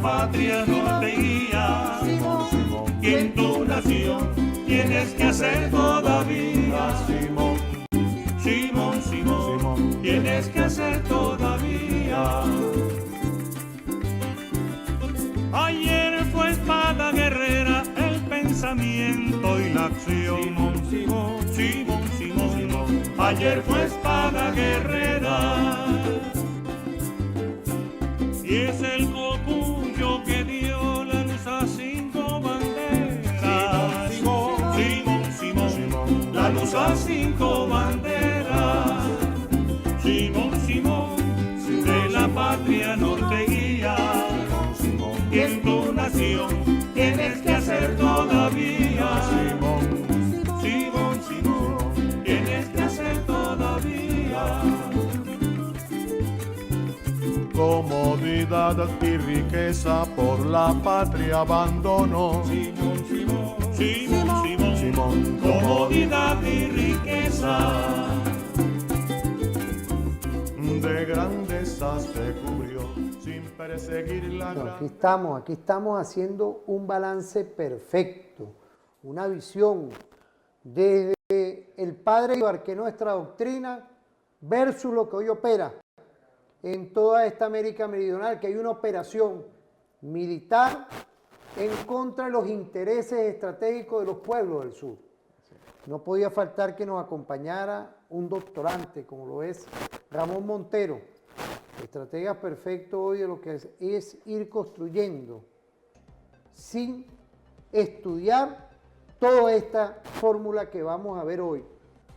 la patria no te guía, y en tu nación tienes que hacer todavía, Simón, tienes que hacer todavía. Ayer fue espada guerrera el pensamiento y la acción, Simón, ayer fue espada guerrera. Y es el copullo que dio la luz a 5 banderas, Simón, la luz a 5 banderas, Simón, de la patria norte guía, y en tu nación tienes que hacer todavía, Simón, tienes que hacer todavía. Comodidad y riqueza por la patria abandonó. Simón, comodidad y riqueza. De grandezas te cubrió sin perseguir la No, aquí estamos haciendo un balance perfecto, una visión desde el padre Ibar, que nuestra doctrina, versus lo que hoy opera en toda esta América Meridional, que hay una operación militar en contra de los intereses estratégicos de los pueblos del sur. No podía faltar que nos acompañara un doctorante, como lo es Ramón Montero, estratega perfecto hoy de lo que es ir construyendo sin estudiar toda esta fórmula que vamos a ver hoy.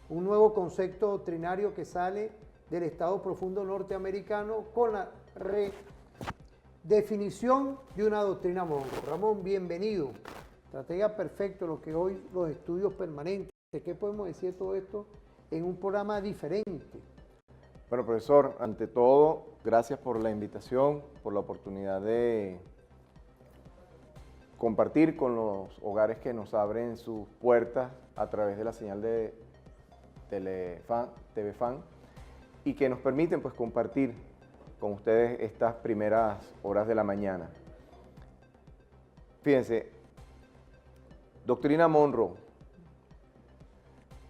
Un nuevo concepto doctrinario que sale del Estado Profundo norteamericano con la redefinición de una doctrina Monroe. Ramón, bienvenido. Estratega perfecto, lo que hoy los estudios permanentes. ¿Qué podemos decir de todo esto en un programa diferente? Bueno, profesor, ante todo, gracias por la invitación, por la oportunidad de compartir con los hogares que nos abren sus puertas a través de la señal de TV Fan y que nos permiten pues compartir con ustedes estas primeras horas de la mañana. Fíjense, doctrina Monroe.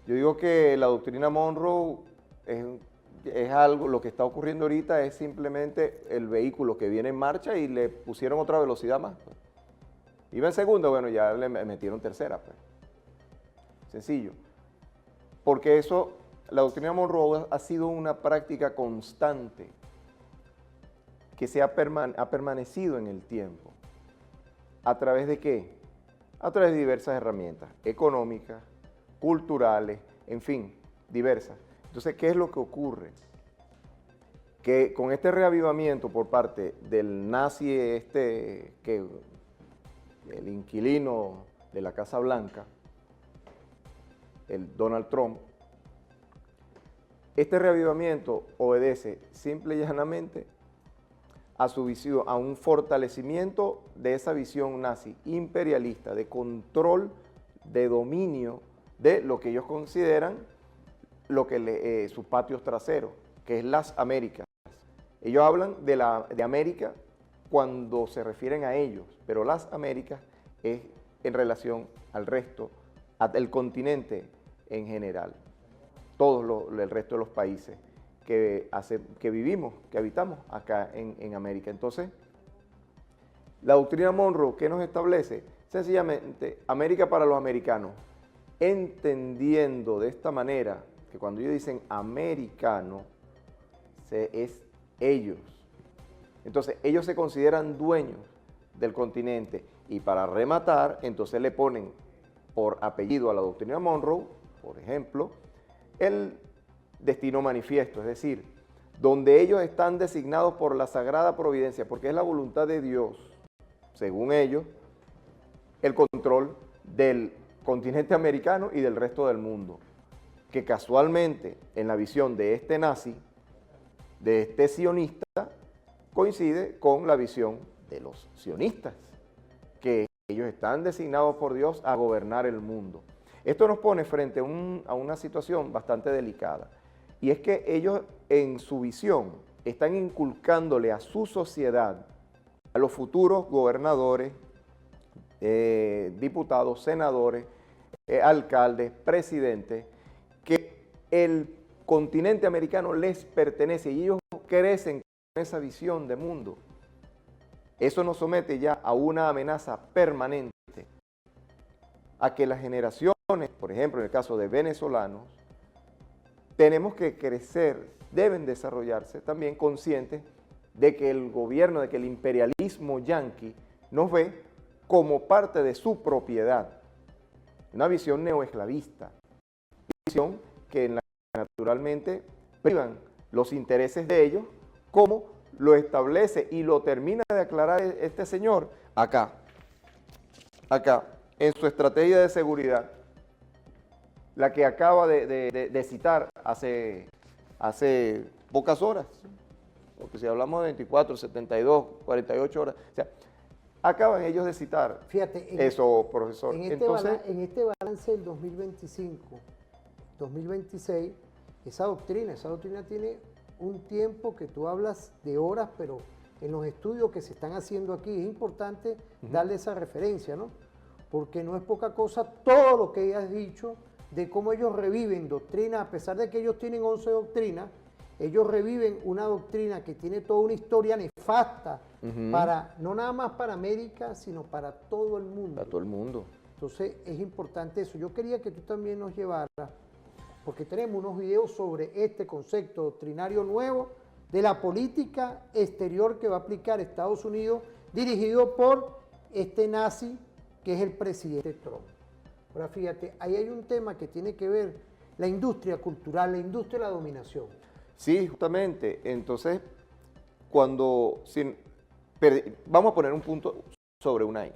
Yo digo que la doctrina Monroe es algo, lo que está ocurriendo ahorita es simplemente el vehículo que viene en marcha y le pusieron otra velocidad más. Pues. Iba en segunda, bueno, ya le metieron tercera. Pues. Sencillo. Porque eso, la doctrina Monroe ha sido una práctica constante que se ha permanecido en el tiempo. ¿A través de qué? A través de diversas herramientas económicas, culturales, en fin, diversas. Entonces, ¿qué es lo que ocurre? Que con este reavivamiento por parte del nazi el inquilino de la Casa Blanca, el Donald Trump, este reavivamiento obedece simple y llanamente a su visión, a un fortalecimiento de esa visión nazi imperialista, de control, de dominio de lo que ellos consideran sus patios traseros, que es las Américas. Ellos hablan de América cuando se refieren a ellos, pero las Américas es en relación al resto, al continente en general, el resto de los países que vivimos, que habitamos acá en América. Entonces, la doctrina Monroe, ¿qué nos establece? Sencillamente, América para los americanos, entendiendo de esta manera que cuando ellos dicen americano, es ellos. Entonces, ellos se consideran dueños del continente y para rematar, entonces le ponen por apellido a la doctrina Monroe, por ejemplo, el destino manifiesto, es decir, donde ellos están designados por la sagrada providencia, porque es la voluntad de Dios, según ellos, el control del continente americano y del resto del mundo, que casualmente en la visión de este nazi, de este sionista, coincide con la visión de los sionistas, que ellos están designados por Dios a gobernar el mundo. Esto nos pone frente a una situación bastante delicada, y es que ellos en su visión están inculcándole a su sociedad a los futuros gobernadores, diputados, senadores, alcaldes, presidentes, que el continente americano les pertenece y ellos crecen con esa visión de mundo. Eso nos somete ya a una amenaza permanente, a que las generaciones, por ejemplo, en el caso de venezolanos, tenemos que crecer, deben desarrollarse también conscientes de que el gobierno, de que el imperialismo yanqui nos ve como parte de su propiedad. Una visión neoesclavista, una visión que en la que naturalmente privan los intereses de ellos, como lo establece y lo termina de aclarar este señor acá, en su estrategia de seguridad, la que acaba de citar hace pocas horas, porque si hablamos de 24, 72, 48 horas, o sea, acaban ellos de citar. Fíjate, eso, profesor. En este balance del 2025, 2026, esa doctrina tiene un tiempo que tú hablas de horas, pero en los estudios que se están haciendo aquí es importante darle esa referencia, ¿no? Porque no es poca cosa todo lo que has dicho de cómo ellos reviven doctrinas, a pesar de que ellos tienen 11 doctrinas, ellos reviven una doctrina que tiene toda una historia nefasta, para, no nada más para América, sino para todo el mundo. Para todo el mundo. Entonces es importante eso. Yo quería que tú también nos llevaras, porque tenemos unos videos sobre este concepto doctrinario nuevo de la política exterior que va a aplicar Estados Unidos, dirigido por este nazi que es el presidente Trump. Ahora fíjate, ahí hay un tema que tiene que ver la industria cultural, la industria de la dominación. Sí, justamente. Entonces, vamos a poner un punto sobre una I.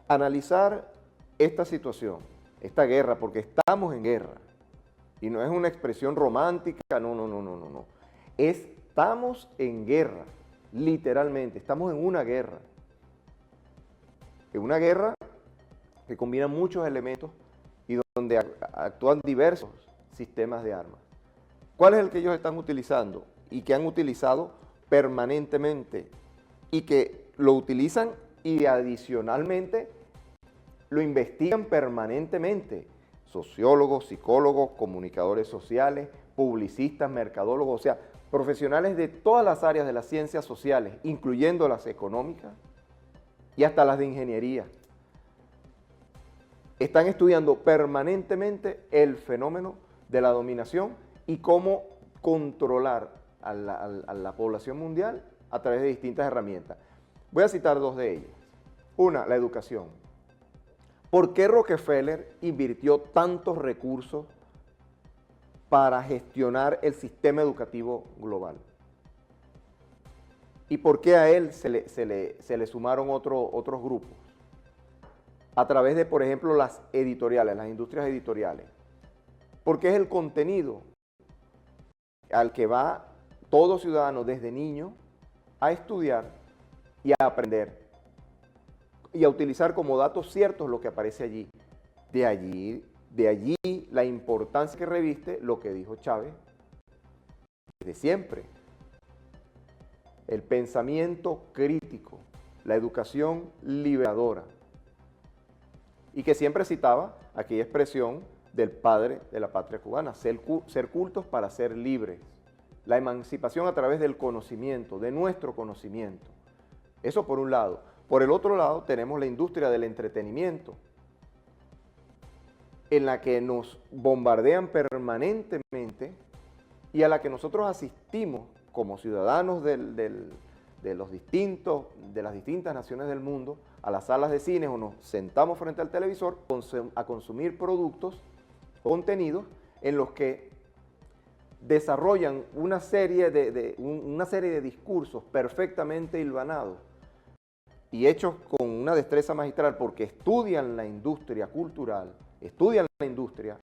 Analizar esta situación, esta guerra, porque estamos en guerra. Y no es una expresión romántica, no. Estamos en guerra, literalmente. Estamos en una guerra. En una guerra que combina muchos elementos y donde actúan diversos sistemas de armas. ¿Cuál es el que ellos están utilizando y que han utilizado permanentemente y que lo utilizan y adicionalmente lo investigan permanentemente? Sociólogos, psicólogos, comunicadores sociales, publicistas, mercadólogos, o sea, profesionales de todas las áreas de las ciencias sociales, incluyendo las económicas y hasta las de ingeniería. Están estudiando permanentemente el fenómeno de la dominación y cómo controlar a la población mundial a través de distintas herramientas. Voy a citar dos de ellas. Una, la educación. ¿Por qué Rockefeller invirtió tantos recursos para gestionar el sistema educativo global? ¿Y por qué a él se le sumaron otros grupos? A través de, por ejemplo, las editoriales, las industrias editoriales. Porque es el contenido al que va todo ciudadano desde niño a estudiar y a aprender y a utilizar como datos ciertos lo que aparece allí. De allí la importancia que reviste lo que dijo Chávez desde siempre. El pensamiento crítico, la educación liberadora. Y que siempre citaba aquella expresión del padre de la patria cubana, ser cultos para ser libres. La emancipación a través del conocimiento, de nuestro conocimiento. Eso por un lado. Por el otro lado tenemos la industria del entretenimiento, en la que nos bombardean permanentemente y a la que nosotros asistimos como ciudadanos de las distintas naciones del mundo, a las salas de cine o nos sentamos frente al televisor a consumir productos o contenidos en los que desarrollan una serie de discursos perfectamente hilvanados y hechos con una destreza magistral porque estudian la industria cultural, estudian la industria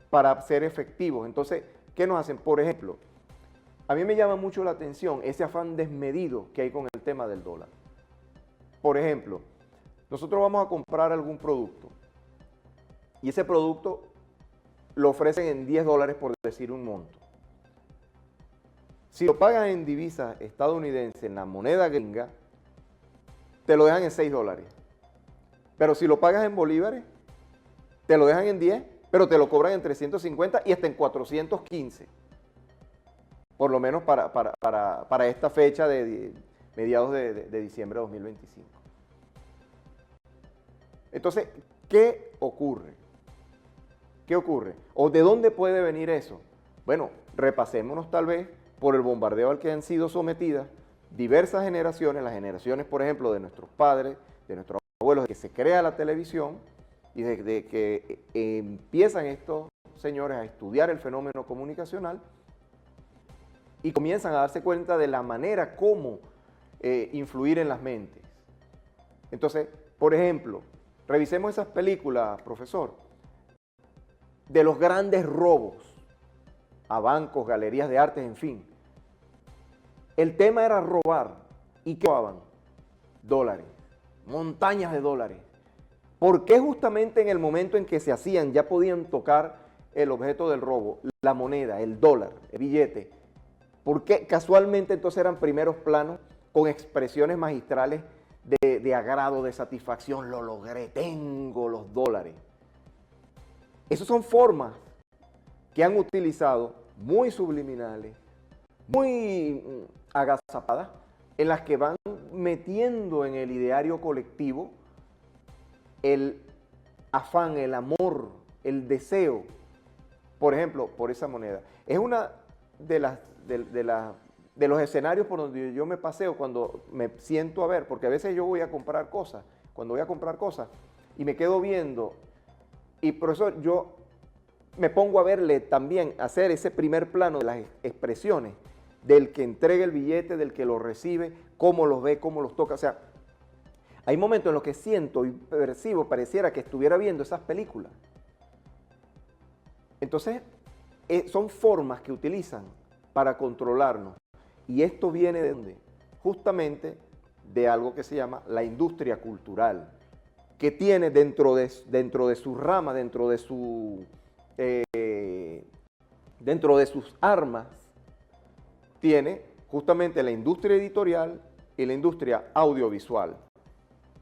para ser efectivos. Entonces, ¿qué nos hacen? Por ejemplo, a mí me llama mucho la atención ese afán desmedido que hay con el tema del dólar. Por ejemplo, nosotros vamos a comprar algún producto y ese producto lo ofrecen en $10 por decir un monto. Si lo pagan en divisa estadounidense, en la moneda gringa, te lo dejan en $6. Pero si lo pagas en bolívares, te lo dejan en 10, pero te lo cobran en 350 y hasta en 415. Por lo menos para esta fecha de mediados de diciembre de 2025. Entonces, ¿qué ocurre? ¿Qué ocurre? ¿O de dónde puede venir eso? Bueno, repasémonos tal vez por el bombardeo al que han sido sometidas diversas generaciones, las generaciones, por ejemplo, de nuestros padres, de nuestros abuelos, de que se crea la televisión y de que empiezan estos señores a estudiar el fenómeno comunicacional y comienzan a darse cuenta de la manera como influir en las mentes. Entonces, por ejemplo, revisemos esas películas, profesor, de los grandes robos a bancos, galerías de arte, en fin. El tema era robar. ¿Y qué robaban? Dólares, montañas de dólares. ¿Por qué justamente en el momento en que se hacían ya podían tocar el objeto del robo, la moneda, el dólar, el billete? ¿Por qué casualmente entonces eran primeros planos con expresiones magistrales de agrado, de satisfacción? Lo logré, tengo los dólares. Esas son formas que han utilizado muy subliminales, muy agazapadas, en las que van metiendo en el ideario colectivo el afán, el amor, el deseo, por ejemplo, por esa moneda. Es una de los escenarios por donde yo me paseo cuando me siento a ver, porque a veces yo voy a comprar cosas, cuando voy a comprar cosas, y me quedo viendo, y profesor, yo me pongo a verle también, hacer ese primer plano de las expresiones, del que entrega el billete, del que lo recibe, cómo los ve, cómo los toca. O sea, hay momentos en los que siento y percibo, pareciera que estuviera viendo esas películas. Entonces, son formas que utilizan para controlarnos. Y esto viene de ¿dónde? Justamente de algo que se llama la industria cultural, que tiene dentro de su rama, dentro de sus armas, tiene justamente la industria editorial y la industria audiovisual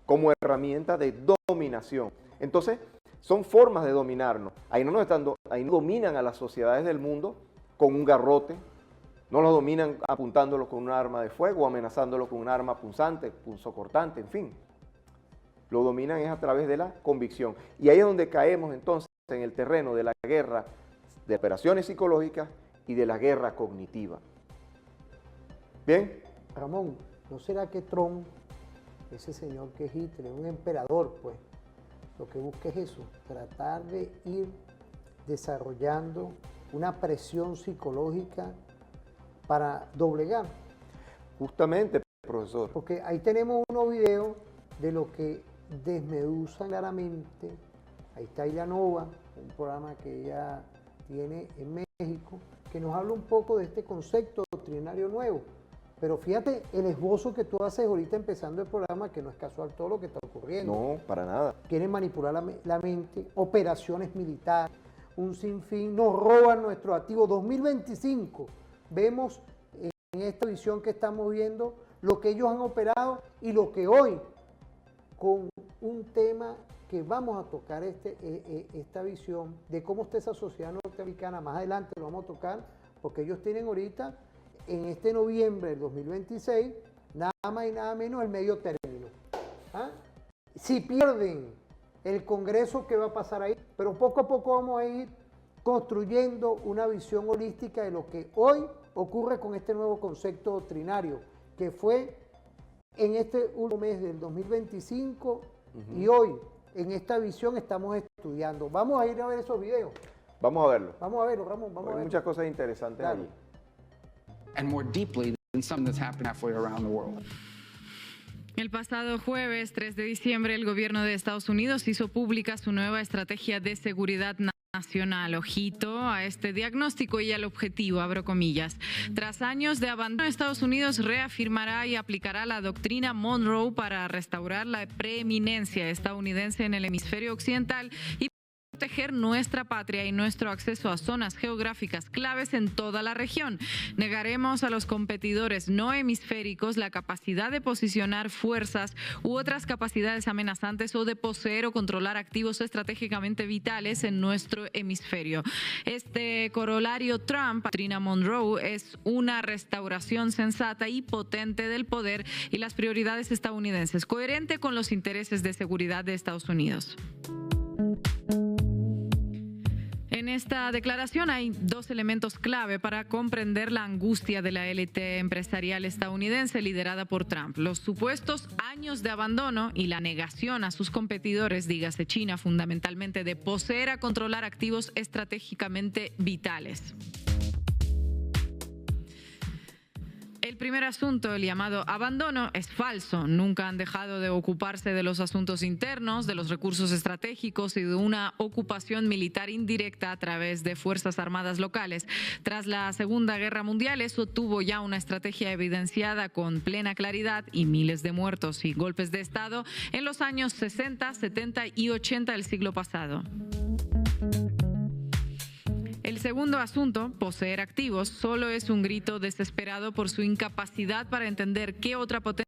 como herramienta de dominación. Entonces, son formas de dominarnos. Ahí no dominan a las sociedades del mundo con un garrote, no los dominan apuntándolo con un arma de fuego o amenazándolo con un arma punzante, punzocortante, en fin. Lo dominan es a través de la convicción. Y ahí es donde caemos entonces en el terreno de la guerra de operaciones psicológicas y de la guerra cognitiva. ¿Bien? Ramón, ¿no será que Trump, ese señor que es Hitler, un emperador, pues, lo que busca es eso, tratar de ir desarrollando una presión psicológica para doblegar? Justamente, profesor. Porque ahí tenemos unos videos de lo que desmeduzan claramente. Ahí está Ilanova, un programa que ella tiene en México, que nos habla un poco de este concepto doctrinario nuevo. Pero fíjate el esbozo que tú haces ahorita empezando el programa, que no es casual todo lo que está ocurriendo. No, para nada. Quieren manipular la mente, operaciones militares, un sinfín, nos roban nuestros activos. 2025, vemos en esta visión que estamos viendo lo que ellos han operado y lo que hoy, con un tema que vamos a tocar esta visión de cómo está esa sociedad norteamericana, más adelante lo vamos a tocar, porque ellos tienen ahorita, en este noviembre del 2026, nada más y nada menos el medio término. ¿Ah? Si pierden el Congreso, ¿qué va a pasar ahí? Pero poco a poco vamos a ir construyendo una visión holística de lo que hoy ocurre con este nuevo concepto doctrinario, que fue en este último mes del 2025 y hoy en esta visión estamos estudiando. Vamos a ir a ver esos videos. Vamos a verlo. Vamos a verlo, Ramón. Vamos a verlo. Hay muchas cosas interesantes allí. And more deeply than something that's happened halfway around the world. El pasado jueves 3 de diciembre, el gobierno de Estados Unidos hizo pública su nueva estrategia de seguridad nacional. Ojito a este diagnóstico y al objetivo, abro comillas. Tras años de abandono, Estados Unidos reafirmará y aplicará la doctrina Monroe para restaurar la preeminencia estadounidense en el hemisferio occidental y proteger nuestra patria y nuestro acceso a zonas geográficas claves en toda la región. Negaremos a los competidores no hemisféricos la capacidad de posicionar fuerzas u otras capacidades amenazantes o de poseer o controlar activos estratégicamente vitales en nuestro hemisferio. Este corolario Trump, doctrina Monroe, es una restauración sensata y potente del poder y las prioridades estadounidenses, coherente con los intereses de seguridad de Estados Unidos. En esta declaración hay dos elementos clave para comprender la angustia de la élite empresarial estadounidense liderada por Trump: los supuestos años de abandono y la negación a sus competidores, dígase China fundamentalmente, de poseer a controlar activos estratégicamente vitales. El primer asunto, el llamado abandono, es falso. Nunca han dejado de ocuparse de los asuntos internos, de los recursos estratégicos y de una ocupación militar indirecta a través de fuerzas armadas locales. Tras la Segunda Guerra Mundial, eso tuvo ya una estrategia evidenciada con plena claridad y miles de muertos y golpes de Estado en los años 60, 70 y 80 del siglo pasado. El segundo asunto, poseer activos, solo es un grito desesperado por su incapacidad para entender qué otra potencia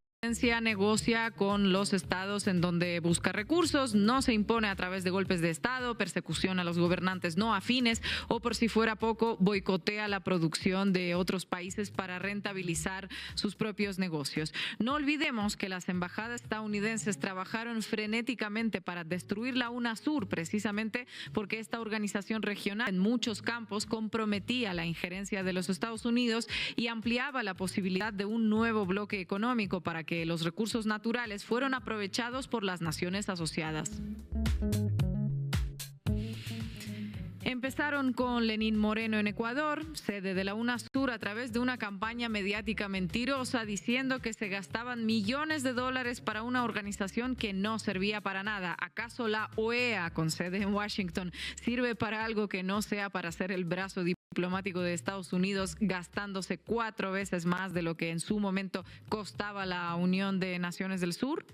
negocia con los estados en donde busca recursos, no se impone a través de golpes de Estado, persecución a los gobernantes no afines o, por si fuera poco, boicotea la producción de otros países para rentabilizar sus propios negocios. No olvidemos que las embajadas estadounidenses trabajaron frenéticamente para destruir la UNASUR, precisamente porque esta organización regional en muchos campos comprometía la injerencia de los Estados Unidos y ampliaba la posibilidad de un nuevo bloque económico para que los recursos naturales fueron aprovechados por las naciones asociadas. Empezaron con Lenín Moreno en Ecuador, sede de la UNASUR, a través de una campaña mediática mentirosa diciendo que se gastaban millones de dólares para una organización que no servía para nada. ¿Acaso la OEA, con sede en Washington, sirve para algo que no sea para ser el brazo diplomático de Estados Unidos, gastándose 4 veces más de lo que en su momento costaba la Unión de Naciones del Sur?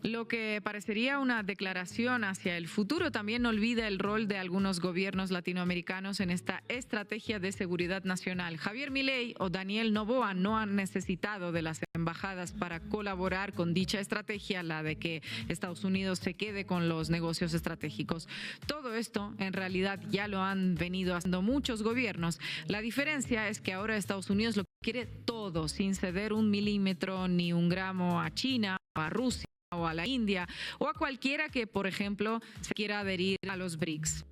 Lo que parecería una declaración hacia el futuro también olvida el rol de algunos gobiernos latinoamericanos en esta estrategia de seguridad nacional. Javier Milei o Daniel Noboa no han necesitado de las embajadas para colaborar con dicha estrategia, la de que Estados Unidos se quede con los negocios estratégicos. Todo esto en realidad ya lo han venido haciendo muchos gobiernos. La diferencia es que ahora Estados Unidos lo quiere todo, sin ceder un milímetro ni un gramo a China o a Rusia o a la India, o a cualquiera que, por ejemplo, se quiera adherir a los BRICS.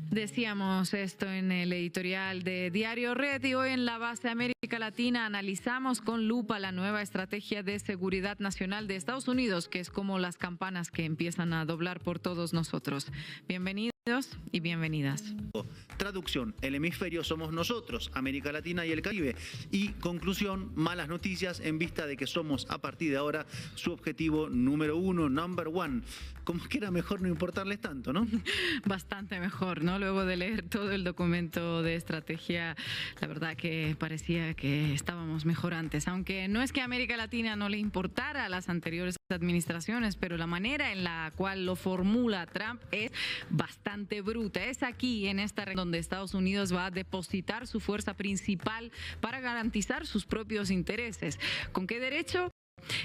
Decíamos esto en el editorial de Diario Red y hoy en la base América Latina analizamos con lupa la nueva estrategia de seguridad nacional de Estados Unidos, que es como las campanas que empiezan a doblar por todos nosotros. Bienvenidos y bienvenidas. Traducción: el hemisferio somos nosotros, América Latina y el Caribe. Y conclusión: malas noticias en vista de que somos a partir de ahora su objetivo número 1, number one. Como que era mejor no importarles tanto, ¿no? Bastante mejor, ¿no? Luego de leer todo el documento de estrategia, la verdad que parecía que estábamos mejor antes. Aunque no es que a América Latina no le importara a las anteriores administraciones, pero la manera en la cual lo formula Trump es bastante bruta. Es aquí, en esta región, donde Estados Unidos va a depositar su fuerza principal para garantizar sus propios intereses. ¿Con qué derecho?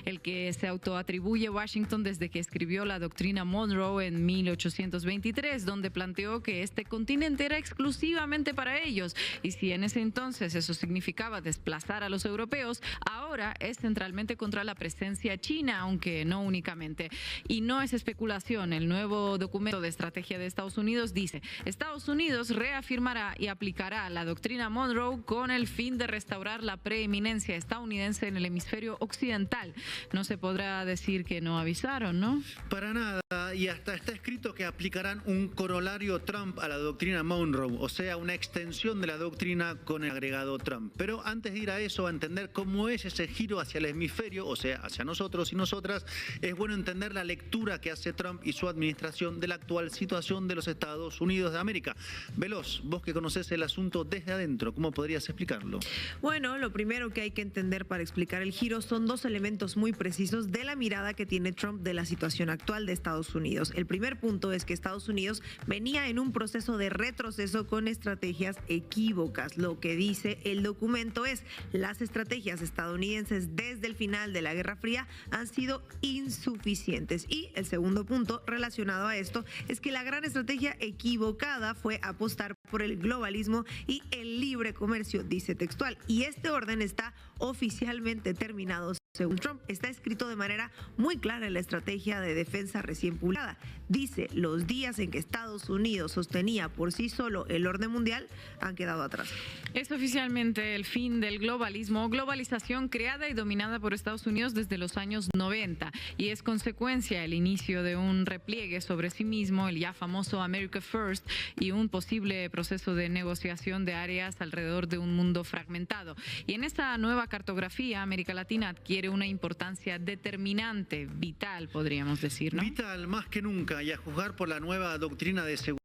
El que se autoatribuye Washington desde que escribió la doctrina Monroe en 1823, donde planteó que este continente era exclusivamente para ellos, y si en ese entonces eso significaba desplazar a los europeos, ahora es centralmente contra la presencia china, aunque no únicamente. Y no es especulación, el nuevo documento de estrategia de Estados Unidos dice: Estados Unidos reafirmará y aplicará la doctrina Monroe con el fin de restaurar la preeminencia estadounidense en el hemisferio occidental. No se podrá decir que no avisaron, ¿no? Para nada, y hasta está escrito que aplicarán un corolario Trump a la doctrina Monroe, o sea, una extensión de la doctrina con el agregado Trump. Pero antes de ir a eso, a entender cómo es ese giro hacia el hemisferio, o sea, hacia nosotros y nosotras, es bueno entender la lectura que hace Trump y su administración de la actual situación de los Estados Unidos de América. Veloz, vos que conocés el asunto desde adentro, ¿cómo podrías explicarlo? Bueno, lo primero que hay que entender para explicar el giro son dos elementos aspectos muy precisos de la mirada que tiene Trump de la situación actual de Estados Unidos. El primer punto es que Estados Unidos venía en un proceso de retroceso con estrategias equívocas. Lo que dice el documento es: las estrategias estadounidenses desde el final de la Guerra Fría han sido insuficientes. Y el segundo punto relacionado a esto es que la gran estrategia equivocada fue apostar por el globalismo y el libre comercio, dice textual. Y este orden está oficialmente terminado. Según Trump, está escrito de manera muy clara en la estrategia de defensa recién publicada. Dice: los días en que Estados Unidos sostenía por sí solo el orden mundial han quedado atrás. Es oficialmente el fin del globalismo o globalización creada y dominada por Estados Unidos desde los años 90 y es consecuencia el inicio de un repliegue sobre sí mismo, el ya famoso America First, y un posible proceso de negociación de áreas alrededor de un mundo fragmentado. Y en esta nueva cartografía, América Latina adquiere una importancia determinante, vital, podríamos decir, ¿no? Vital más que nunca, y a juzgar por la nueva doctrina de seguridad,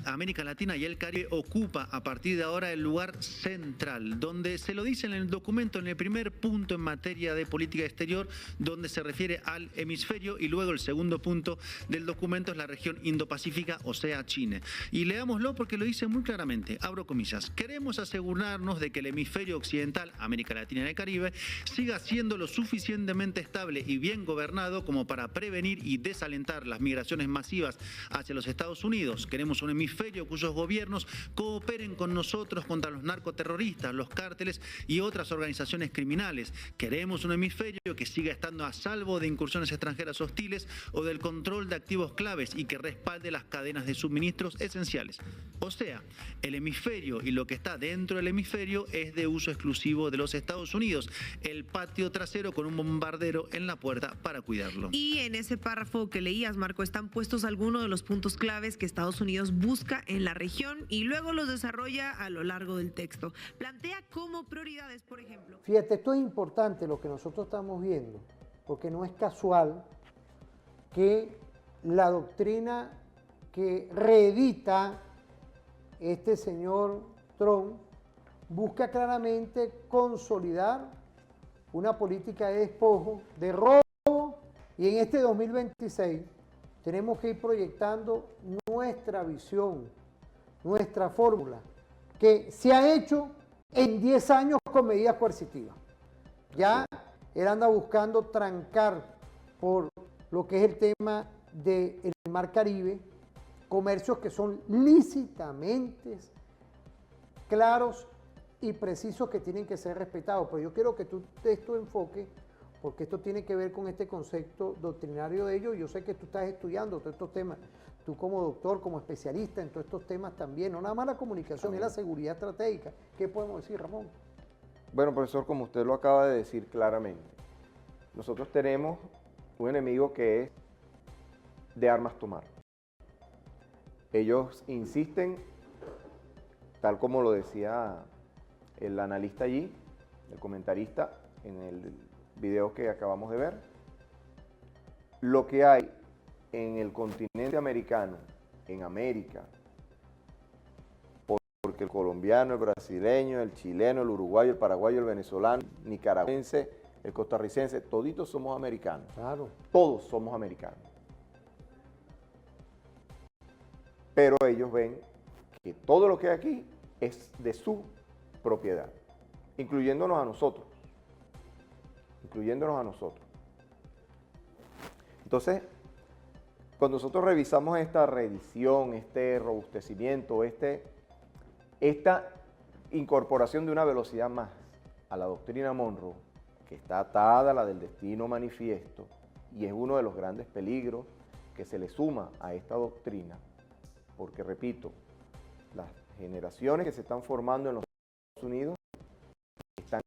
América Latina y el Caribe ocupa a partir de ahora el lugar central, donde se lo dice en el documento, en el primer punto en materia de política exterior, donde se refiere al hemisferio, y luego el segundo punto del documento es la región Indo-Pacífica, o sea, China. Y leámoslo porque lo dice muy claramente, abro comillas: queremos asegurarnos de que el hemisferio occidental, América Latina y el Caribe, siga siendo lo suficientemente estable y bien gobernado como para prevenir y desalentar las migraciones masivas hacia los Estados Unidos. Queremos un hemisferio cuyos gobiernos cooperen con nosotros contra los narcoterroristas, los cárteles y otras organizaciones criminales. Queremos un hemisferio que siga estando a salvo de incursiones extranjeras hostiles o del control de activos claves y que respalde las cadenas de suministros esenciales. O sea, el hemisferio y lo que está dentro del hemisferio es de uso exclusivo de los Estados Unidos. El patio trasero con un bombardero en la puerta para cuidarlo. Y en ese párrafo que leías, Marco, están puestos algunos de los puntos claves que Estados Unidos busca en la región y luego los desarrolla a lo largo del texto. Plantea como prioridades, por ejemplo. Fíjate, esto es importante lo que nosotros estamos viendo, porque no es casual que la doctrina que reedita este señor Trump busca claramente consolidar una política de despojo, de robo, y en este 2026 tenemos que ir proyectando nuestra visión, nuestra fórmula, que se ha hecho en 10 años con medidas coercitivas. Ya él anda buscando trancar por lo que es el tema del Mar Caribe, comercios que son lícitamente claros y precisos, que tienen que ser respetados. Pero yo quiero que tú des tu enfoque, porque esto tiene que ver con este concepto doctrinario de ellos. Yo sé que tú estás estudiando todos estos temas, tú como doctor, como especialista en todos estos temas también, no nada más la comunicación, es la seguridad estratégica. ¿Qué podemos decir, Ramón? Bueno, profesor, como usted lo acaba de decir claramente, nosotros tenemos un enemigo que es de armas tomar. Ellos insisten, tal como lo decía el analista allí, el comentarista, en el video que acabamos de ver, lo que hay en el continente americano, en América, porque el colombiano, el brasileño, el chileno, el uruguayo, el paraguayo, el venezolano, el nicaragüense, el costarricense, toditos somos americanos. Claro. Todos somos americanos. Pero ellos ven que todo lo que hay aquí es de su propiedad, incluyéndonos a nosotros. Entonces, cuando nosotros revisamos esta reedición, este robustecimiento, esta incorporación de una velocidad más a la doctrina Monroe, que está atada a la del destino manifiesto, y es uno de los grandes peligros que se le suma a esta doctrina, porque, repito, las generaciones que se están formando en los Estados Unidos están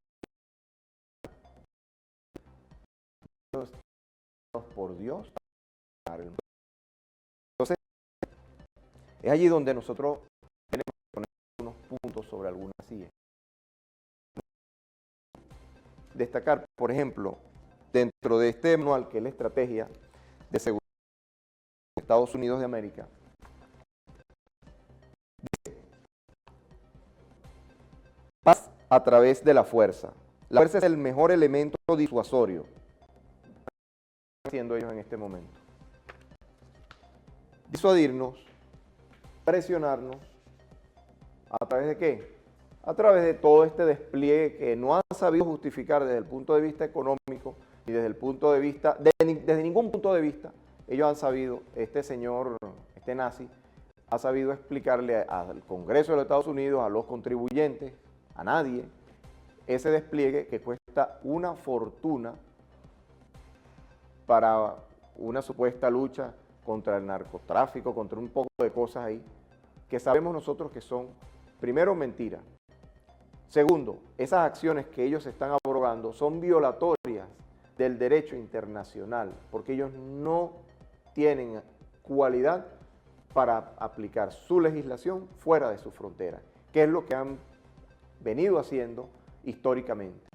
por Dios. Entonces, es allí donde nosotros tenemos que poner unos puntos sobre algunas sillas. Destacar, por ejemplo, dentro de este manual, que es la estrategia de seguridad de Estados Unidos de América, paz a través de la fuerza. La fuerza es el mejor elemento disuasorio haciendo ellos en este momento. Disuadirnos, presionarnos, ¿a través de qué? A través de todo este despliegue que no han sabido justificar desde el punto de vista económico y desde el punto de vista, desde ningún punto de vista, ellos han sabido, este señor, este nazi, ha sabido explicarle al Congreso de los Estados Unidos, a los contribuyentes, a nadie, ese despliegue que cuesta una fortuna para una supuesta lucha contra el narcotráfico, contra un poco de cosas ahí, que sabemos nosotros que son, primero, mentiras. Segundo, esas acciones que ellos están abrogando son violatorias del derecho internacional, porque ellos no tienen cualidad para aplicar su legislación fuera de sus fronteras, que es lo que han venido haciendo históricamente.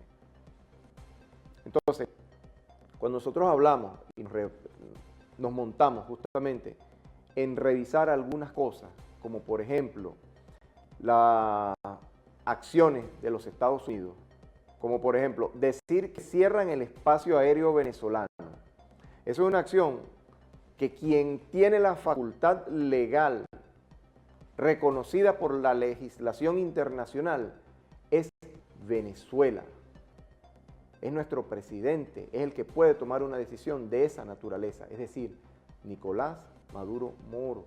Entonces, cuando nosotros hablamos y nos montamos justamente en revisar algunas cosas, como por ejemplo las acciones de los Estados Unidos, como por ejemplo decir que cierran el espacio aéreo venezolano. Eso es una acción que quien tiene la facultad legal reconocida por la legislación internacional es Venezuela. Es nuestro presidente, es el que puede tomar una decisión de esa naturaleza, es decir, Nicolás Maduro Moros,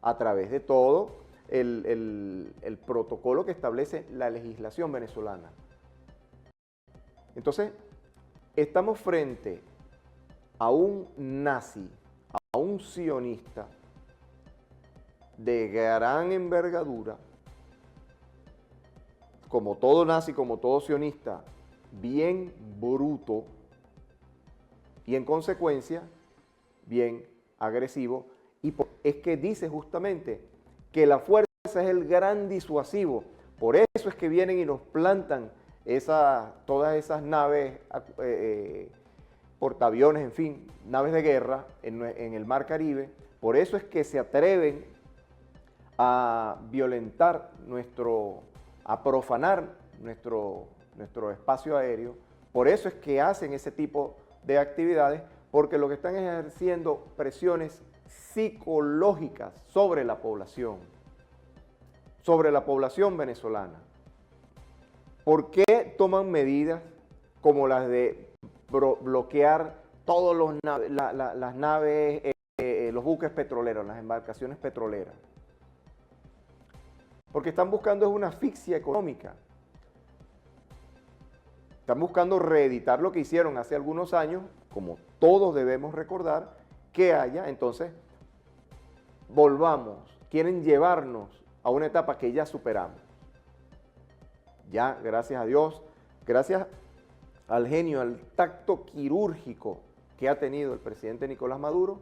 a través de todo el protocolo que establece la legislación venezolana. Entonces, estamos frente a un nazi, a un sionista de gran envergadura, como todo nazi, como todo sionista, bien bruto y en consecuencia bien agresivo. Y es que dice justamente que la fuerza es el gran disuasivo. Por eso es que vienen y nos plantan todas esas naves, portaaviones, en fin, naves de guerra en el Mar Caribe. Por eso es que se atreven a violentar a profanar nuestro espacio aéreo. Por eso es que hacen ese tipo de actividades, porque lo que están ejerciendo presiones psicológicas sobre la población venezolana. ¿Por qué toman medidas como las de bloquear todas las naves, los buques petroleros, las embarcaciones petroleras? Porque están buscando una asfixia económica. Están buscando reeditar lo que hicieron hace algunos años, como todos debemos recordar, que haya, entonces, volvamos, quieren llevarnos a una etapa que ya superamos. Ya, gracias a Dios, gracias al genio, al tacto quirúrgico que ha tenido el presidente Nicolás Maduro,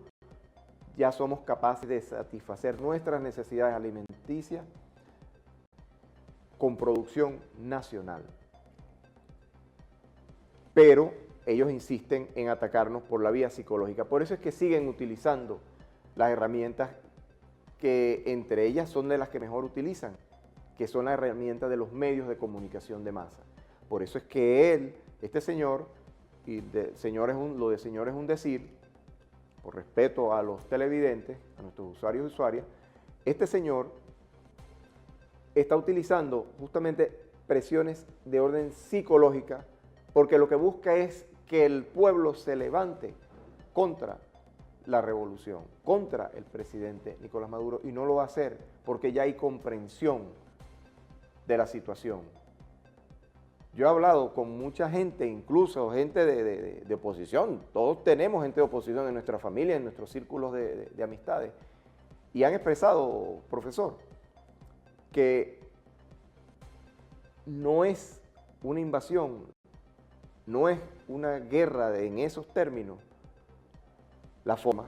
ya somos capaces de satisfacer nuestras necesidades alimenticias con producción nacional. Pero ellos insisten en atacarnos por la vía psicológica. Por eso es que siguen utilizando las herramientas que entre ellas son de las que mejor utilizan, que son las herramientas de los medios de comunicación de masa. Por eso es que este señor, y lo de señor es un decir, por respeto a los televidentes, a nuestros usuarios y usuarias, este señor está utilizando justamente presiones de orden psicológica, porque lo que busca es que el pueblo se levante contra la revolución, contra el presidente Nicolás Maduro, y no lo va a hacer porque ya hay comprensión de la situación. Yo he hablado con mucha gente, incluso gente de oposición, todos tenemos gente de oposición en nuestra familia, en nuestros círculos de amistades, y han expresado, profesor, que no es una invasión, no es una guerra en esos términos, la forma,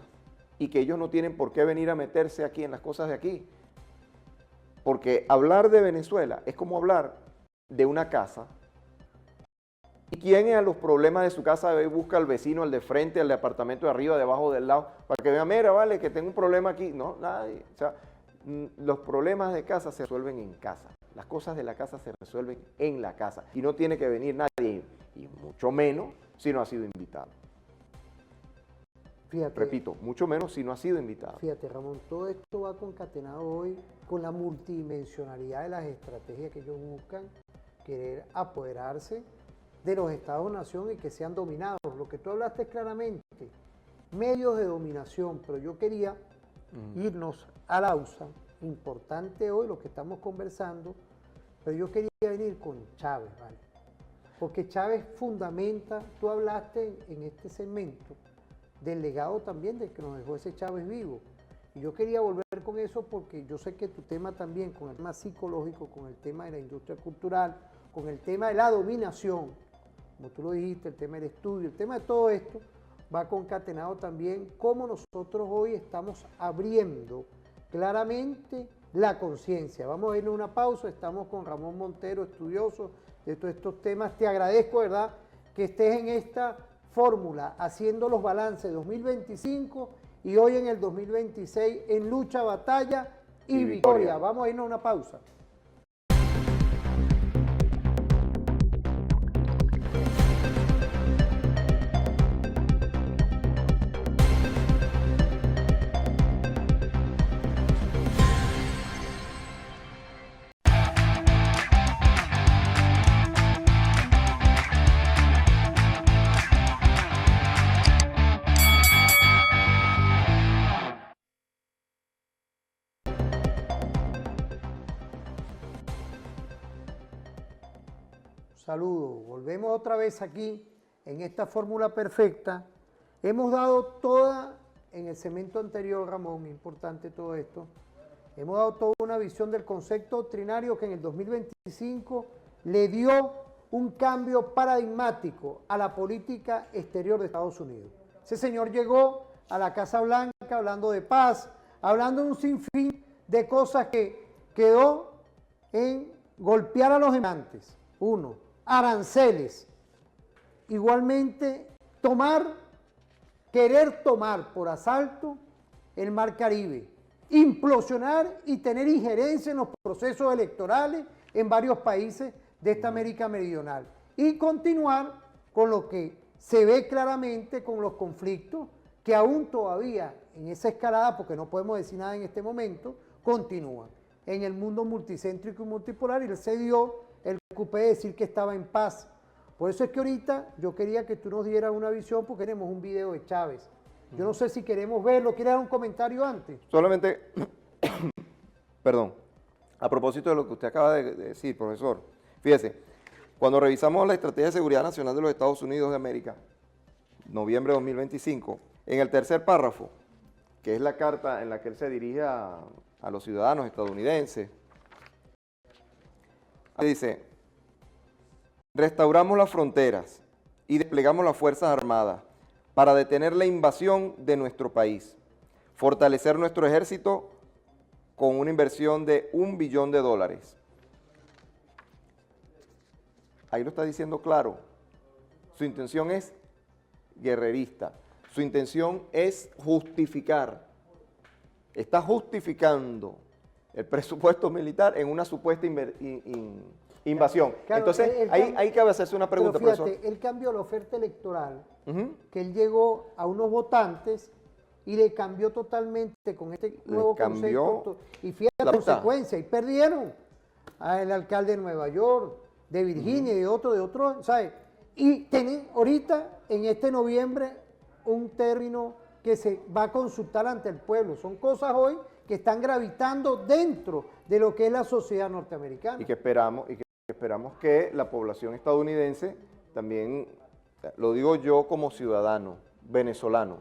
y que ellos no tienen por qué venir a meterse aquí en las cosas de aquí. Porque hablar de Venezuela es como hablar de una casa. ¿Y quién es a los problemas de su casa busca al vecino, al de frente, al de apartamento de arriba, debajo, del lado, para que vea, mira, vale, que tengo un problema aquí? No, nadie. O sea, los problemas de casa se resuelven en casa. Las cosas de la casa se resuelven en la casa. Y no tiene que venir nadie, y mucho menos si no ha sido invitado. Fíjate, repito, mucho menos si no ha sido invitado. Fíjate, Ramón, todo esto va concatenado hoy con la multidimensionalidad de las estrategias que ellos buscan, querer apoderarse de los Estados-nación y que sean dominados. Lo que tú hablaste claramente, medios de dominación, pero yo quería irnos a la pausa, importante hoy lo que estamos conversando, pero yo quería venir con Chávez, ¿vale? Porque Chávez fundamenta, tú hablaste en este segmento, del legado también de que nos dejó ese Chávez vivo. Y yo quería volver con eso porque yo sé que tu tema también, con el tema psicológico, con el tema de la industria cultural, con el tema de la dominación, como tú lo dijiste, el tema del estudio, el tema de todo esto, va concatenado también cómo nosotros hoy estamos abriendo claramente la conciencia. Vamos a ir a una pausa, estamos con Ramón Montero, estudioso de todos estos temas. Te agradezco, ¿verdad?, que estés en esta fórmula, haciendo los balances 2025 y hoy en el 2026 en lucha, batalla y victoria. Vamos a irnos a una pausa. Saludos, volvemos otra vez aquí en esta fórmula perfecta. Hemos dado toda, en el segmento anterior, Ramón, importante todo esto, hemos dado toda una visión del concepto doctrinario que en el 2025 le dio un cambio paradigmático a la política exterior de Estados Unidos. Ese señor llegó a la Casa Blanca hablando de paz, hablando de un sinfín de cosas que quedó en golpear a los emantes. Uno, aranceles. Igualmente, querer tomar por asalto el Mar Caribe, implosionar y tener injerencia en los procesos electorales en varios países de esta América Meridional y continuar con lo que se ve claramente con los conflictos que aún todavía en esa escalada, porque no podemos decir nada en este momento, continúan en el mundo multicéntrico y multipolar, y él se dio el ocupé de decir que estaba en paz. Por eso es que ahorita yo quería que tú nos dieras una visión, porque tenemos un video de Chávez. Yo no sé si queremos verlo. ¿Quieres dar un comentario antes? Solamente, perdón, a propósito de lo que usted acaba de decir, profesor, fíjese, cuando revisamos la Estrategia de Seguridad Nacional de los Estados Unidos de América, noviembre de 2025, en el tercer párrafo, que es la carta en la que él se dirige a los ciudadanos estadounidenses, dice: restauramos las fronteras y desplegamos las Fuerzas Armadas para detener la invasión de nuestro país, fortalecer nuestro ejército con una inversión de $1 billón. Ahí lo está diciendo claro. Su intención es guerrerista. Su intención es justificar. Está justificando el presupuesto militar en una supuesta invasión. Claro, entonces, ahí cabe hacerse una pregunta, pero fíjate, profesor. él cambió la oferta electoral, que él llegó a unos votantes y le cambió totalmente con este nuevo concepto. Y fíjate la consecuencia, y perdieron al alcalde de Nueva York, de Virginia y de otro, ¿sabes? Y tienen ahorita, en este noviembre, un término que se va a consultar ante el pueblo. Son cosas hoy que están gravitando dentro de lo que es la sociedad norteamericana. Y que esperamos que la población estadounidense también, lo digo yo como ciudadano venezolano,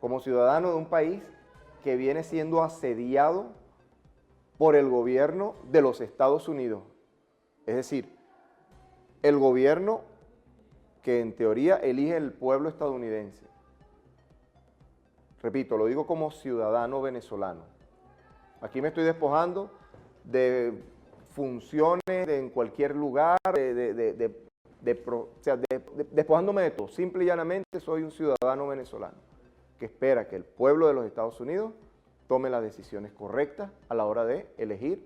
como ciudadano de un país que viene siendo asediado por el gobierno de los Estados Unidos. Es decir, el gobierno que en teoría elige el pueblo estadounidense. Repito, lo digo como ciudadano venezolano. Aquí me estoy despojando de funciones en cualquier lugar, despojándome de todo. Simple y llanamente soy un ciudadano venezolano que espera que el pueblo de los Estados Unidos tome las decisiones correctas a la hora de elegir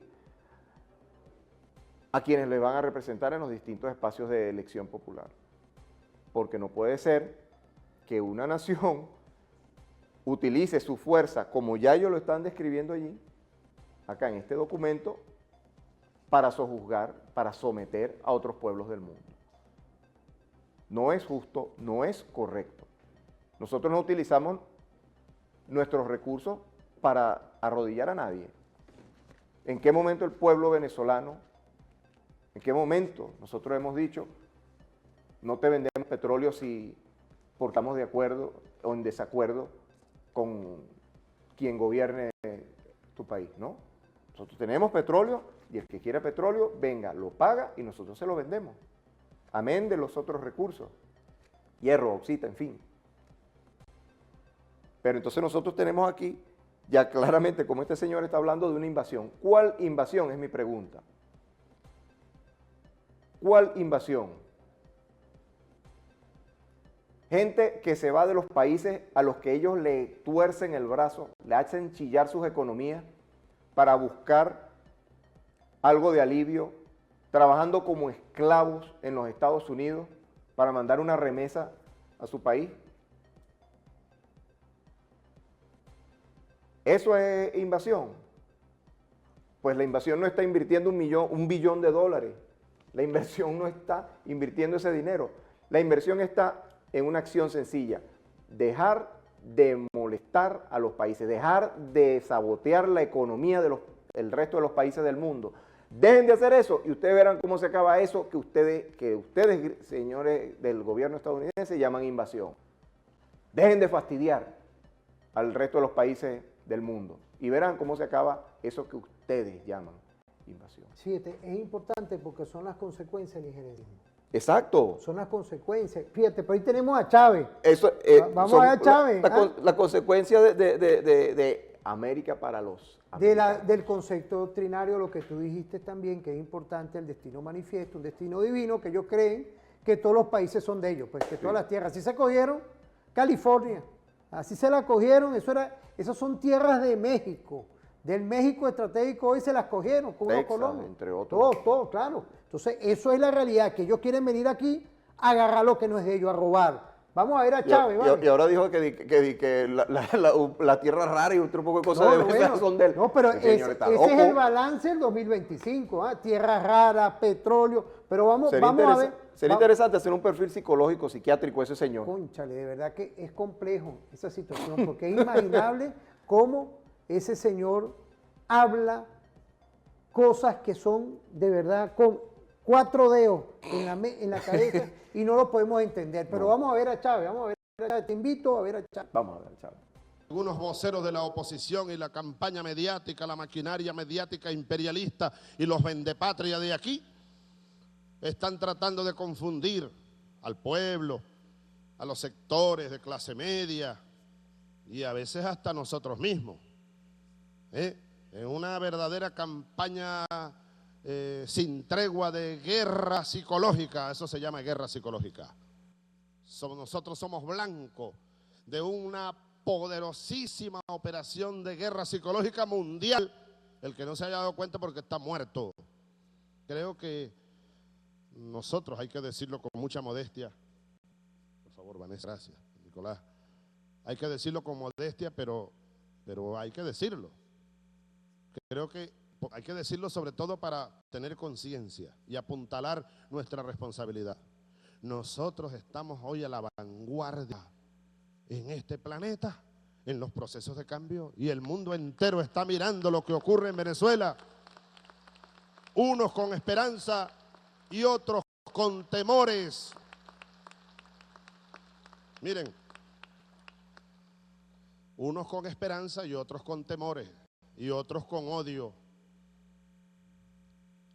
a quienes le van a representar en los distintos espacios de elección popular. Porque no puede ser que una nación utilice su fuerza, como ya ellos lo están describiendo allí, acá en este documento, para sojuzgar, para someter a otros pueblos del mundo. No es justo, no es correcto. Nosotros no utilizamos nuestros recursos para arrodillar a nadie. ¿En qué momento el pueblo venezolano, en qué momento nosotros hemos dicho, no te vendemos petróleo si estamos de acuerdo o en desacuerdo con quien gobierne tu país? ¿No? Nosotros tenemos petróleo y el que quiera petróleo, venga, lo paga y nosotros se lo vendemos. Amén de los otros recursos, hierro, bauxita, en fin. Pero entonces nosotros tenemos aquí, ya claramente, como este señor está hablando de una invasión. ¿Cuál invasión? Es mi pregunta. ¿Cuál invasión? Gente que se va de los países a los que ellos le tuercen el brazo, le hacen chillar sus economías para buscar algo de alivio, trabajando como esclavos en los Estados Unidos para mandar una remesa a su país. ¿Eso es invasión? Pues la invasión no está invirtiendo un billón de dólares. La inversión no está invirtiendo ese dinero. La inversión está en una acción sencilla: dejar de molestar a los países, dejar de sabotear la economía del resto de los países del mundo. Dejen de hacer eso y ustedes verán cómo se acaba eso que ustedes, señores del gobierno estadounidense, llaman invasión. Dejen de fastidiar al resto de los países del mundo y verán cómo se acaba eso que ustedes llaman invasión. Sí, es importante porque son las consecuencias del injerentismo. Exacto. Son las consecuencias. Fíjate, por ahí tenemos a Chávez. Eso, vamos a ver a Chávez. La consecuencia de América para los americanos. Del concepto doctrinario, lo que tú dijiste también, que es importante el destino manifiesto, un destino divino, que ellos creen que todos los países son de ellos, pues que todas las tierras, así se cogieron California, así se la cogieron, esas son tierras de México, del México estratégico hoy se las cogieron con unos colonos. Entre otros. Todo, claro. Entonces, eso es la realidad, que ellos quieren venir aquí a agarrar lo que no es de ellos, a robar. Vamos a ver a Chávez, ¿vale? Y ahora dijo que la tierra rara y otro poco de cosas son de él. No, pero ese es el balance del 2025, tierra rara, petróleo, pero vamos a ver. Sería interesante hacer un perfil psicológico, psiquiátrico de ese señor. Cónchale, de verdad que es complejo esa situación, porque es inimaginable cómo ese señor habla cosas que son de verdad con 4 dedos en la cabeza y no lo podemos entender. Pero vamos a ver a Chávez, Te invito a ver a Chávez. Vamos a ver a Chávez. Algunos voceros de la oposición y la campaña mediática, la maquinaria mediática imperialista y los vendepatria de aquí están tratando de confundir al pueblo, a los sectores de clase media y a veces hasta nosotros mismos. En una verdadera campaña sin tregua de guerra psicológica, eso se llama guerra psicológica. Nosotros somos blanco de una poderosísima operación de guerra psicológica mundial. El que no se haya dado cuenta porque está muerto. Creo que nosotros, hay que decirlo con mucha modestia, por favor, Vanessa, gracias, Nicolás, hay que decirlo con modestia, pero hay que decirlo. Creo que hay que decirlo sobre todo para tener conciencia y apuntalar nuestra responsabilidad. Nosotros estamos hoy a la vanguardia en este planeta, en los procesos de cambio, y el mundo entero está mirando lo que ocurre en Venezuela. Unos con esperanza y otros con temores. Miren, unos con esperanza y otros con temores, y otros con odio,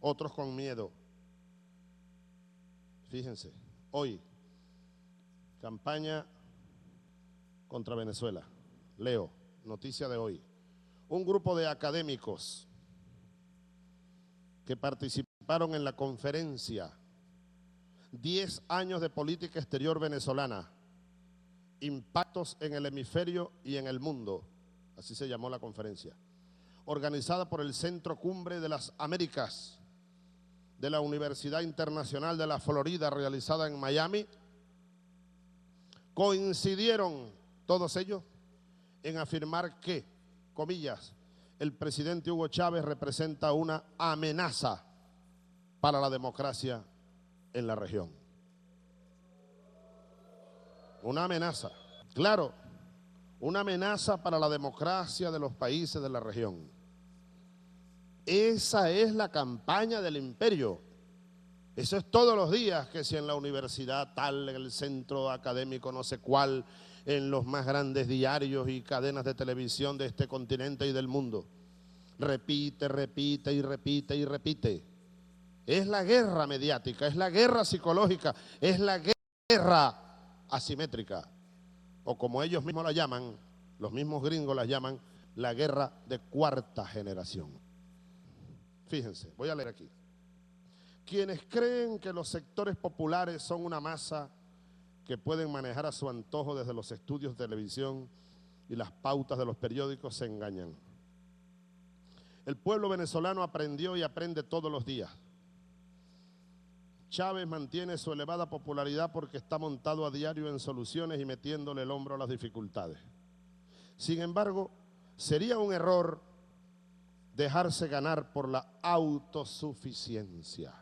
otros con miedo. Fíjense, hoy, campaña contra Venezuela. Leo, noticia de hoy. Un grupo de académicos que participaron en la conferencia 10 años de política exterior venezolana, impactos en el hemisferio y en el mundo, así se llamó la conferencia, organizada por el Centro Cumbre de las Américas de la Universidad Internacional de la Florida, realizada en Miami. Coincidieron todos ellos en afirmar que, comillas, el presidente Hugo Chávez representa una amenaza para la democracia en la región. Una amenaza, claro, una amenaza para la democracia de los países de la región. Esa es la campaña del imperio. Eso es todos los días, que si en la universidad tal, en el centro académico no sé cuál, en los más grandes diarios y cadenas de televisión de este continente y del mundo. Repite, repite y repite y repite. Es la guerra mediática, es la guerra psicológica, es la guerra asimétrica. O como ellos mismos la llaman, los mismos gringos la llaman, la guerra de cuarta generación. Fíjense, voy a leer aquí. Quienes creen que los sectores populares son una masa que pueden manejar a su antojo desde los estudios de televisión y las pautas de los periódicos se engañan. El pueblo venezolano aprendió y aprende todos los días. Chávez mantiene su elevada popularidad porque está montado a diario en soluciones y metiéndole el hombro a las dificultades. Sin embargo, sería un error dejarse ganar por la autosuficiencia.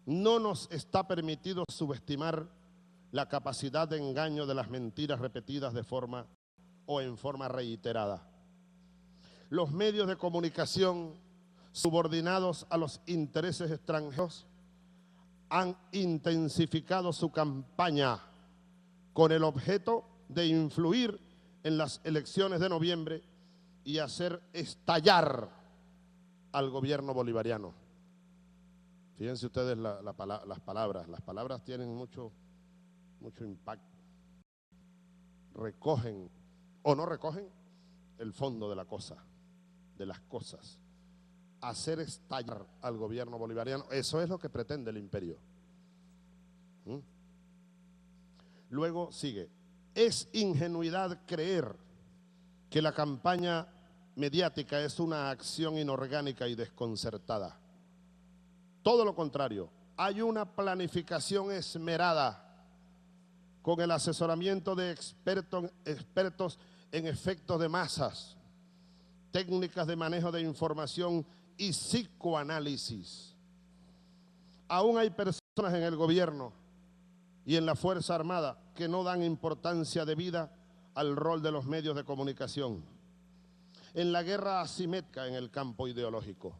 No nos está permitido subestimar la capacidad de engaño de las mentiras repetidas de forma o en forma reiterada. Los medios de comunicación subordinados a los intereses extranjeros han intensificado su campaña con el objeto de influir en las elecciones de noviembre y hacer estallar al gobierno bolivariano. Fíjense ustedes las palabras tienen mucho impacto. Recogen o no recogen el fondo de la cosa, de las cosas. Hacer estallar al gobierno bolivariano, eso es lo que pretende el imperio. Luego sigue, es ingenuidad creer que la campaña mediática es una acción inorgánica y desconcertada. Todo lo contrario, hay una planificación esmerada con el asesoramiento de expertos en efectos de masas, técnicas de manejo de información y psicoanálisis. Aún hay personas en el gobierno y en la Fuerza Armada que no dan importancia debida al rol de los medios de comunicación en la guerra asimétrica en el campo ideológico.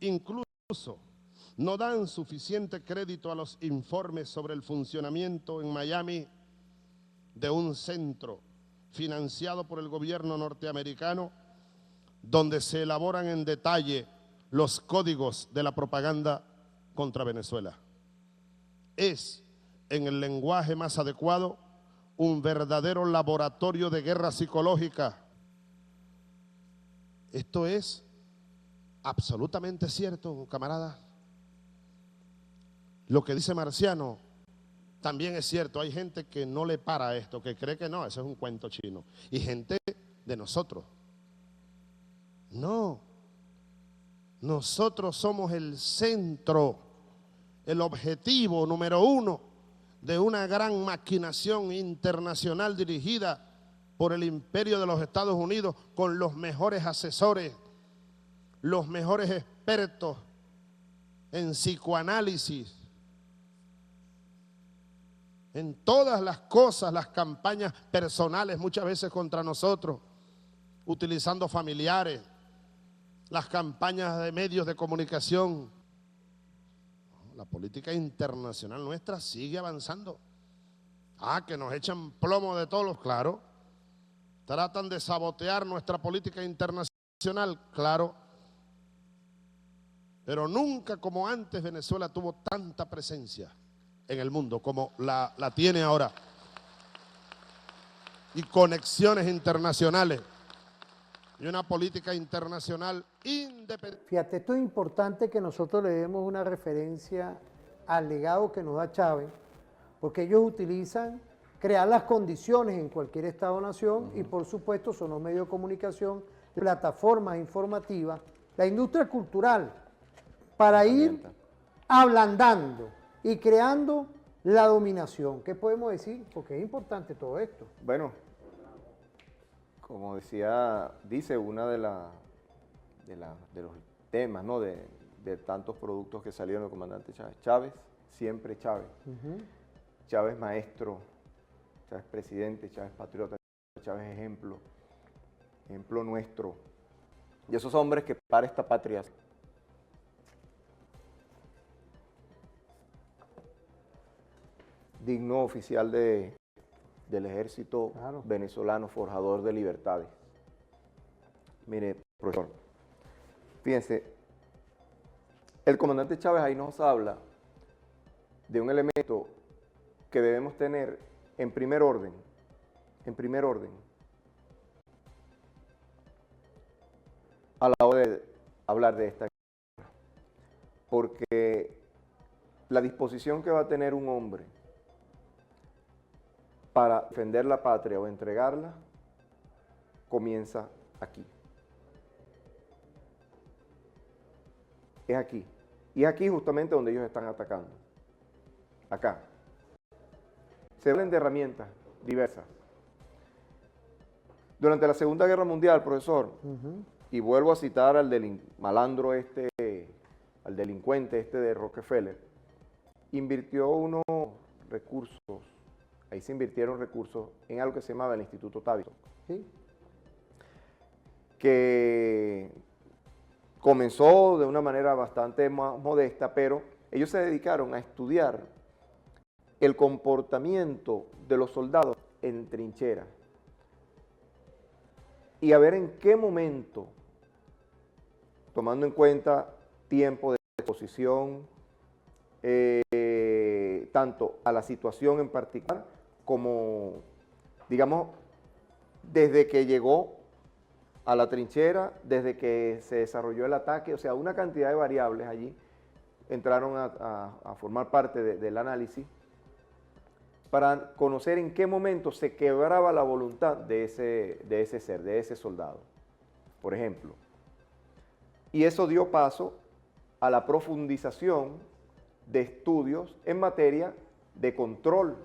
Incluso no dan suficiente crédito a los informes sobre el funcionamiento en Miami de un centro financiado por el gobierno norteamericano, donde se elaboran en detalle los códigos de la propaganda contra Venezuela. Es, en el lenguaje más adecuado, un verdadero laboratorio de guerra psicológica. Esto es absolutamente cierto, camarada. Lo que dice Marciano también es cierto. Hay gente que no le para esto, que cree que no, eso es un cuento chino. Y gente de nosotros. No, nosotros somos el centro, el objetivo número uno de una gran maquinación internacional dirigida por el imperio de los Estados Unidos con los mejores asesores, los mejores expertos en psicoanálisis, en todas las cosas, las campañas personales muchas veces contra nosotros, utilizando familiares, las campañas de medios de comunicación. La política internacional nuestra sigue avanzando. Que nos echan plomo de todos los, claro. Tratan de sabotear nuestra política internacional, claro. Pero nunca como antes Venezuela tuvo tanta presencia en el mundo como la tiene ahora. Y conexiones internacionales. Y una política internacional independiente. Fíjate, esto es importante que nosotros le demos una referencia al legado que nos da Chávez, porque ellos utilizan crear las condiciones en cualquier Estado o nación y por supuesto son los medios de comunicación, plataformas informativas, la industria cultural, para ir ablandando y creando la dominación. ¿Qué podemos decir? Porque es importante todo esto. Bueno, como dice una de los temas, ¿no? de tantos productos que salieron del comandante Chávez. Chávez, siempre Chávez. Chávez maestro, Chávez presidente, Chávez patriota, Chávez ejemplo nuestro. Y esos hombres que para esta patria digno oficial del ejército venezolano, forjador de libertades. Mire, profesor, fíjense, el comandante Chávez ahí nos habla de un elemento que debemos tener en primer orden, a la hora de hablar de esta guerra, porque la disposición que va a tener un hombre para defender la patria o entregarla comienza aquí. Es aquí. Y es aquí justamente donde ellos están atacando. Acá. Se hablan de herramientas diversas. Durante la Segunda Guerra Mundial, profesor, y vuelvo a citar al malandro al delincuente de Rockefeller, invirtió unos recursos, ahí se invirtieron recursos en algo que se llamaba el Instituto Tavistock, que comenzó de una manera bastante más modesta, pero ellos se dedicaron a estudiar el comportamiento de los soldados en trincheras y a ver en qué momento, tomando en cuenta tiempo de exposición, tanto a la situación en particular como, digamos, desde que llegó a la trinchera, desde que se desarrolló el ataque, o sea, una cantidad de variables allí entraron a formar parte del análisis para conocer en qué momento se quebraba la voluntad de ese ser, de ese soldado, por ejemplo. Y eso dio paso a la profundización de estudios en materia de control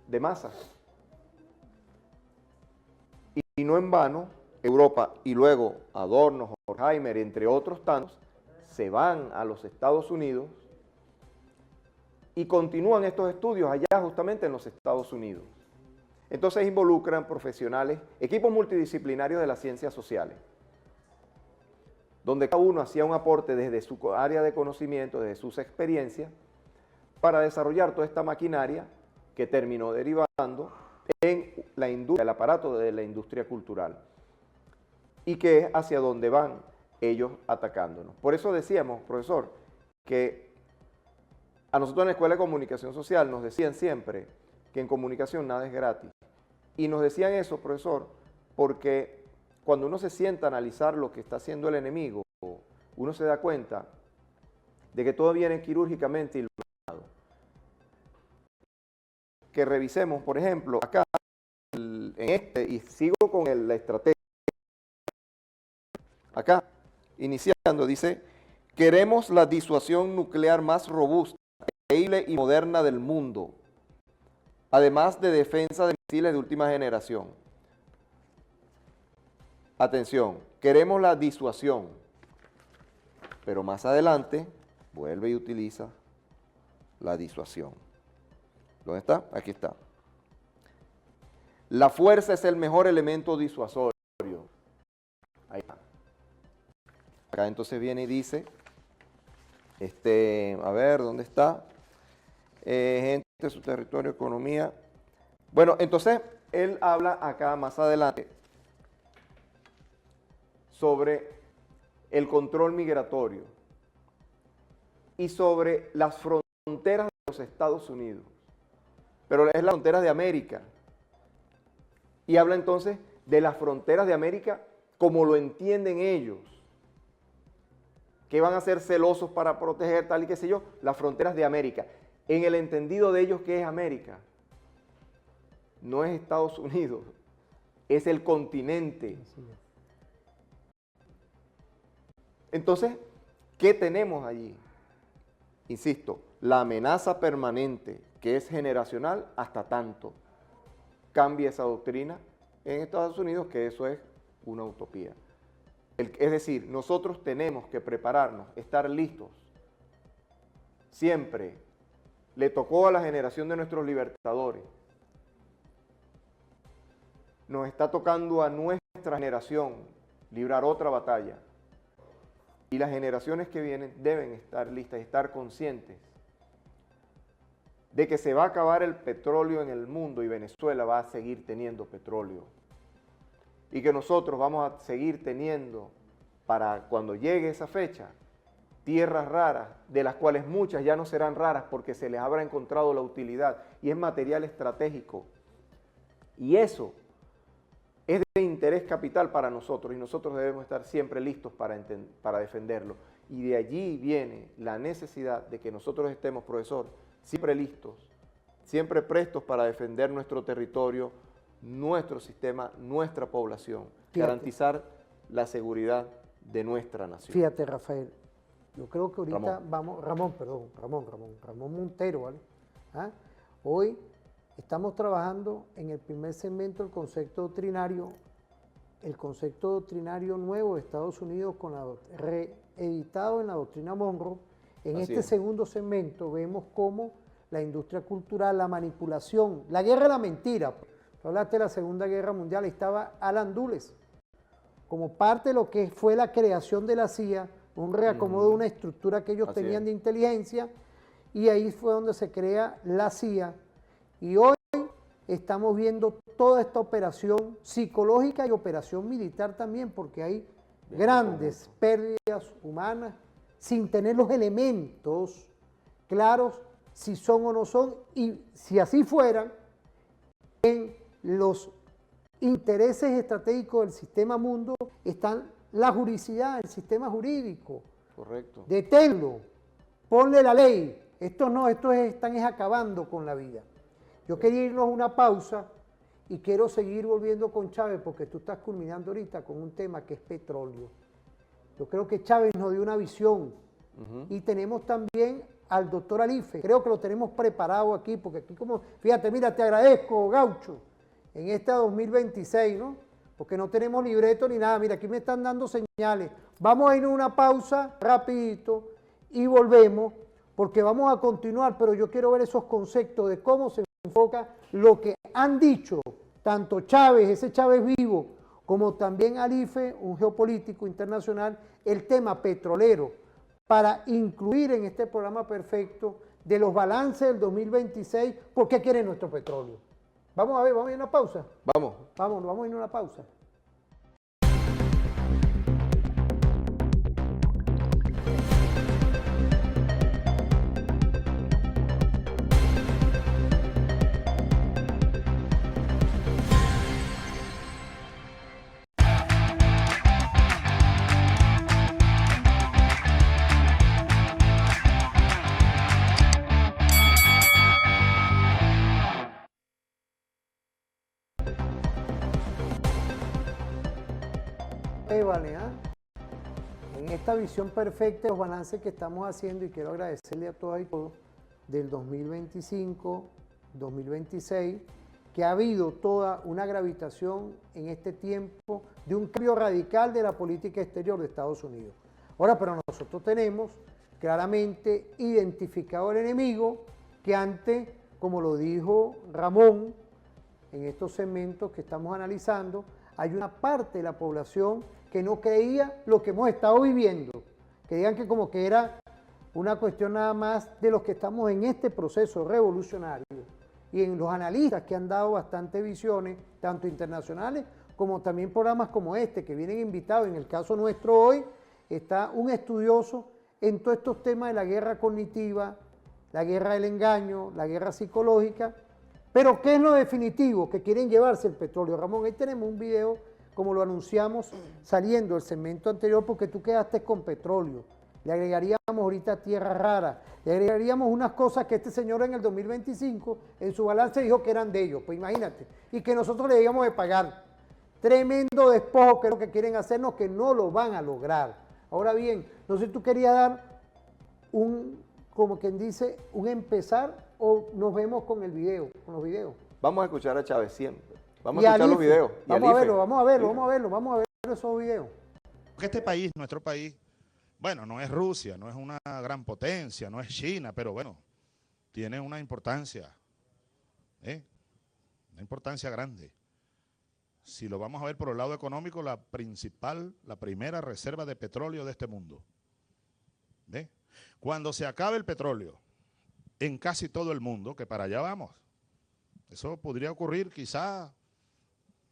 de masas. Y no en vano, Europa y luego Adorno, Horkheimer, entre otros tantos, se van a los Estados Unidos y continúan estos estudios allá justamente en los Estados Unidos. Entonces involucran profesionales, equipos multidisciplinarios de las ciencias sociales, donde cada uno hacía un aporte desde su área de conocimiento, desde sus experiencias, para desarrollar toda esta maquinaria que terminó derivando en la industria, el aparato de la industria cultural, y que es hacia donde van ellos atacándonos. Por eso decíamos, profesor, que a nosotros en la Escuela de Comunicación Social nos decían siempre que en comunicación nada es gratis. Y nos decían eso, profesor, porque cuando uno se sienta a analizar lo que está haciendo el enemigo, uno se da cuenta de que todo viene quirúrgicamente iluminado. Que revisemos, por ejemplo, acá, y sigo con la estrategia. Acá, iniciando, dice, queremos la disuasión nuclear más robusta, creíble y moderna del mundo, además de defensa de misiles de última generación. Atención, queremos la disuasión, pero más adelante vuelve y utiliza la disuasión. ¿Dónde está? Aquí está. La fuerza es el mejor elemento disuasorio. Ahí está. Acá entonces viene y dice, a ver, ¿dónde está? Gente de su territorio, economía. Bueno, entonces él habla acá más adelante sobre el control migratorio y sobre las fronteras de los Estados Unidos, pero es las fronteras de América. Y habla entonces de las fronteras de América como lo entienden ellos, que van a ser celosos para proteger tal y qué sé yo, las fronteras de América. En el entendido de ellos, ¿qué es América? No es Estados Unidos, es el continente. Entonces, ¿qué tenemos allí? Insisto, la amenaza permanente que es generacional hasta tanto cambie esa doctrina en Estados Unidos, que eso es una utopía. Es decir, nosotros tenemos que prepararnos, estar listos. Siempre le tocó a la generación de nuestros libertadores. Nos está tocando a nuestra generación librar otra batalla. Y las generaciones que vienen deben estar listas y estar conscientes de que se va a acabar el petróleo en el mundo y Venezuela va a seguir teniendo petróleo. Y que nosotros vamos a seguir teniendo, para cuando llegue esa fecha, tierras raras, de las cuales muchas ya no serán raras porque se les habrá encontrado la utilidad y es material estratégico. Y eso es de interés capital para nosotros y nosotros debemos estar siempre listos para defenderlo. Y de allí viene la necesidad de que nosotros estemos, profesor, siempre listos, siempre prestos para defender nuestro territorio, nuestro sistema, nuestra población, garantizar la seguridad de nuestra nación. Fíjate, Rafael, yo creo que ahorita Ramón Montero, ¿vale? ¿Ah? Hoy estamos trabajando en el primer segmento del concepto doctrinario, el concepto doctrinario nuevo de Estados Unidos reeditado en la doctrina Monroe. En Así este es. segundo segmento vemos cómo la industria cultural, la manipulación, la guerra de la mentira. Tú hablaste de la Segunda Guerra Mundial, ahí estaba Alan Dulles, como parte de lo que fue la creación de la CIA, un reacomodo de una estructura que ellos Así tenían es. de inteligencia, y ahí fue donde se crea la CIA. Y hoy estamos viendo toda esta operación psicológica y operación militar también, porque hay grandes pérdidas humanas sin tener los elementos claros si son o no son, y si así fueran, en los intereses estratégicos del sistema mundo están la juridicidad, el sistema jurídico. Correcto. Deténlo, ponle la ley. Estos están acabando con la vida. Yo quería irnos a una pausa y quiero seguir volviendo con Chávez porque tú estás culminando ahorita con un tema que es petróleo. Yo creo que Chávez nos dio una visión y tenemos también al doctor Alife. Creo que lo tenemos preparado aquí porque aquí como, fíjate, mira, te agradezco, Gaucho, en este 2026, ¿no? Porque no tenemos libreto ni nada. Mira, aquí me están dando señales. Vamos a ir a una pausa rapidito y volvemos porque vamos a continuar, pero yo quiero ver esos conceptos de cómo se enfoca lo que han dicho tanto Chávez, ese Chávez vivo, como también Alife, un geopolítico internacional, el tema petrolero, para incluir en este programa perfecto de los balances del 2026, ¿por qué quieren nuestro petróleo? Vamos a ver, vamos a ir a una pausa. Vamos. Vamos a ir a una pausa. Vale, ¿ah? En esta visión perfecta de los balances que estamos haciendo, y quiero agradecerle a todas y todos del 2025, 2026, que ha habido toda una gravitación en este tiempo de un cambio radical de la política exterior de Estados Unidos. Ahora, pero nosotros tenemos claramente identificado el enemigo que antes, como lo dijo Ramón, en estos segmentos que estamos analizando, hay una parte de la población que no creía lo que hemos estado viviendo, que digan que como que era una cuestión nada más de los que estamos en este proceso revolucionario, y en los analistas que han dado bastantes visiones, tanto internacionales como también programas como este, que vienen invitados. En el caso nuestro hoy está un estudioso en todos estos temas de la guerra cognitiva, la guerra del engaño, la guerra psicológica. Pero ¿qué es lo definitivo? Que quieren llevarse el petróleo. Ramón, ahí tenemos un video, como lo anunciamos saliendo del segmento anterior, porque tú quedaste con petróleo. Le agregaríamos ahorita tierra rara, le agregaríamos unas cosas que este señor en el 2025 en su balance dijo que eran de ellos, pues imagínate, y que nosotros le digamos de pagar. Tremendo despojo que es lo que quieren hacernos, que no lo van a lograr. Ahora bien, no sé si tú querías dar un, como quien dice, un empezar o nos vemos con el video, con los videos? Vamos a escuchar a Chávez siempre. Vamos a escuchar los videos. Vamos a verlo, vamos a ver esos videos. Porque este país, nuestro país, bueno, no es Rusia, no es una gran potencia, no es China, pero bueno, tiene una importancia, una importancia grande. Si lo vamos a ver por el lado económico, la primera reserva de petróleo de este mundo. ¿Ve? Cuando se acabe el petróleo en casi todo el mundo, que para allá vamos, eso podría ocurrir quizá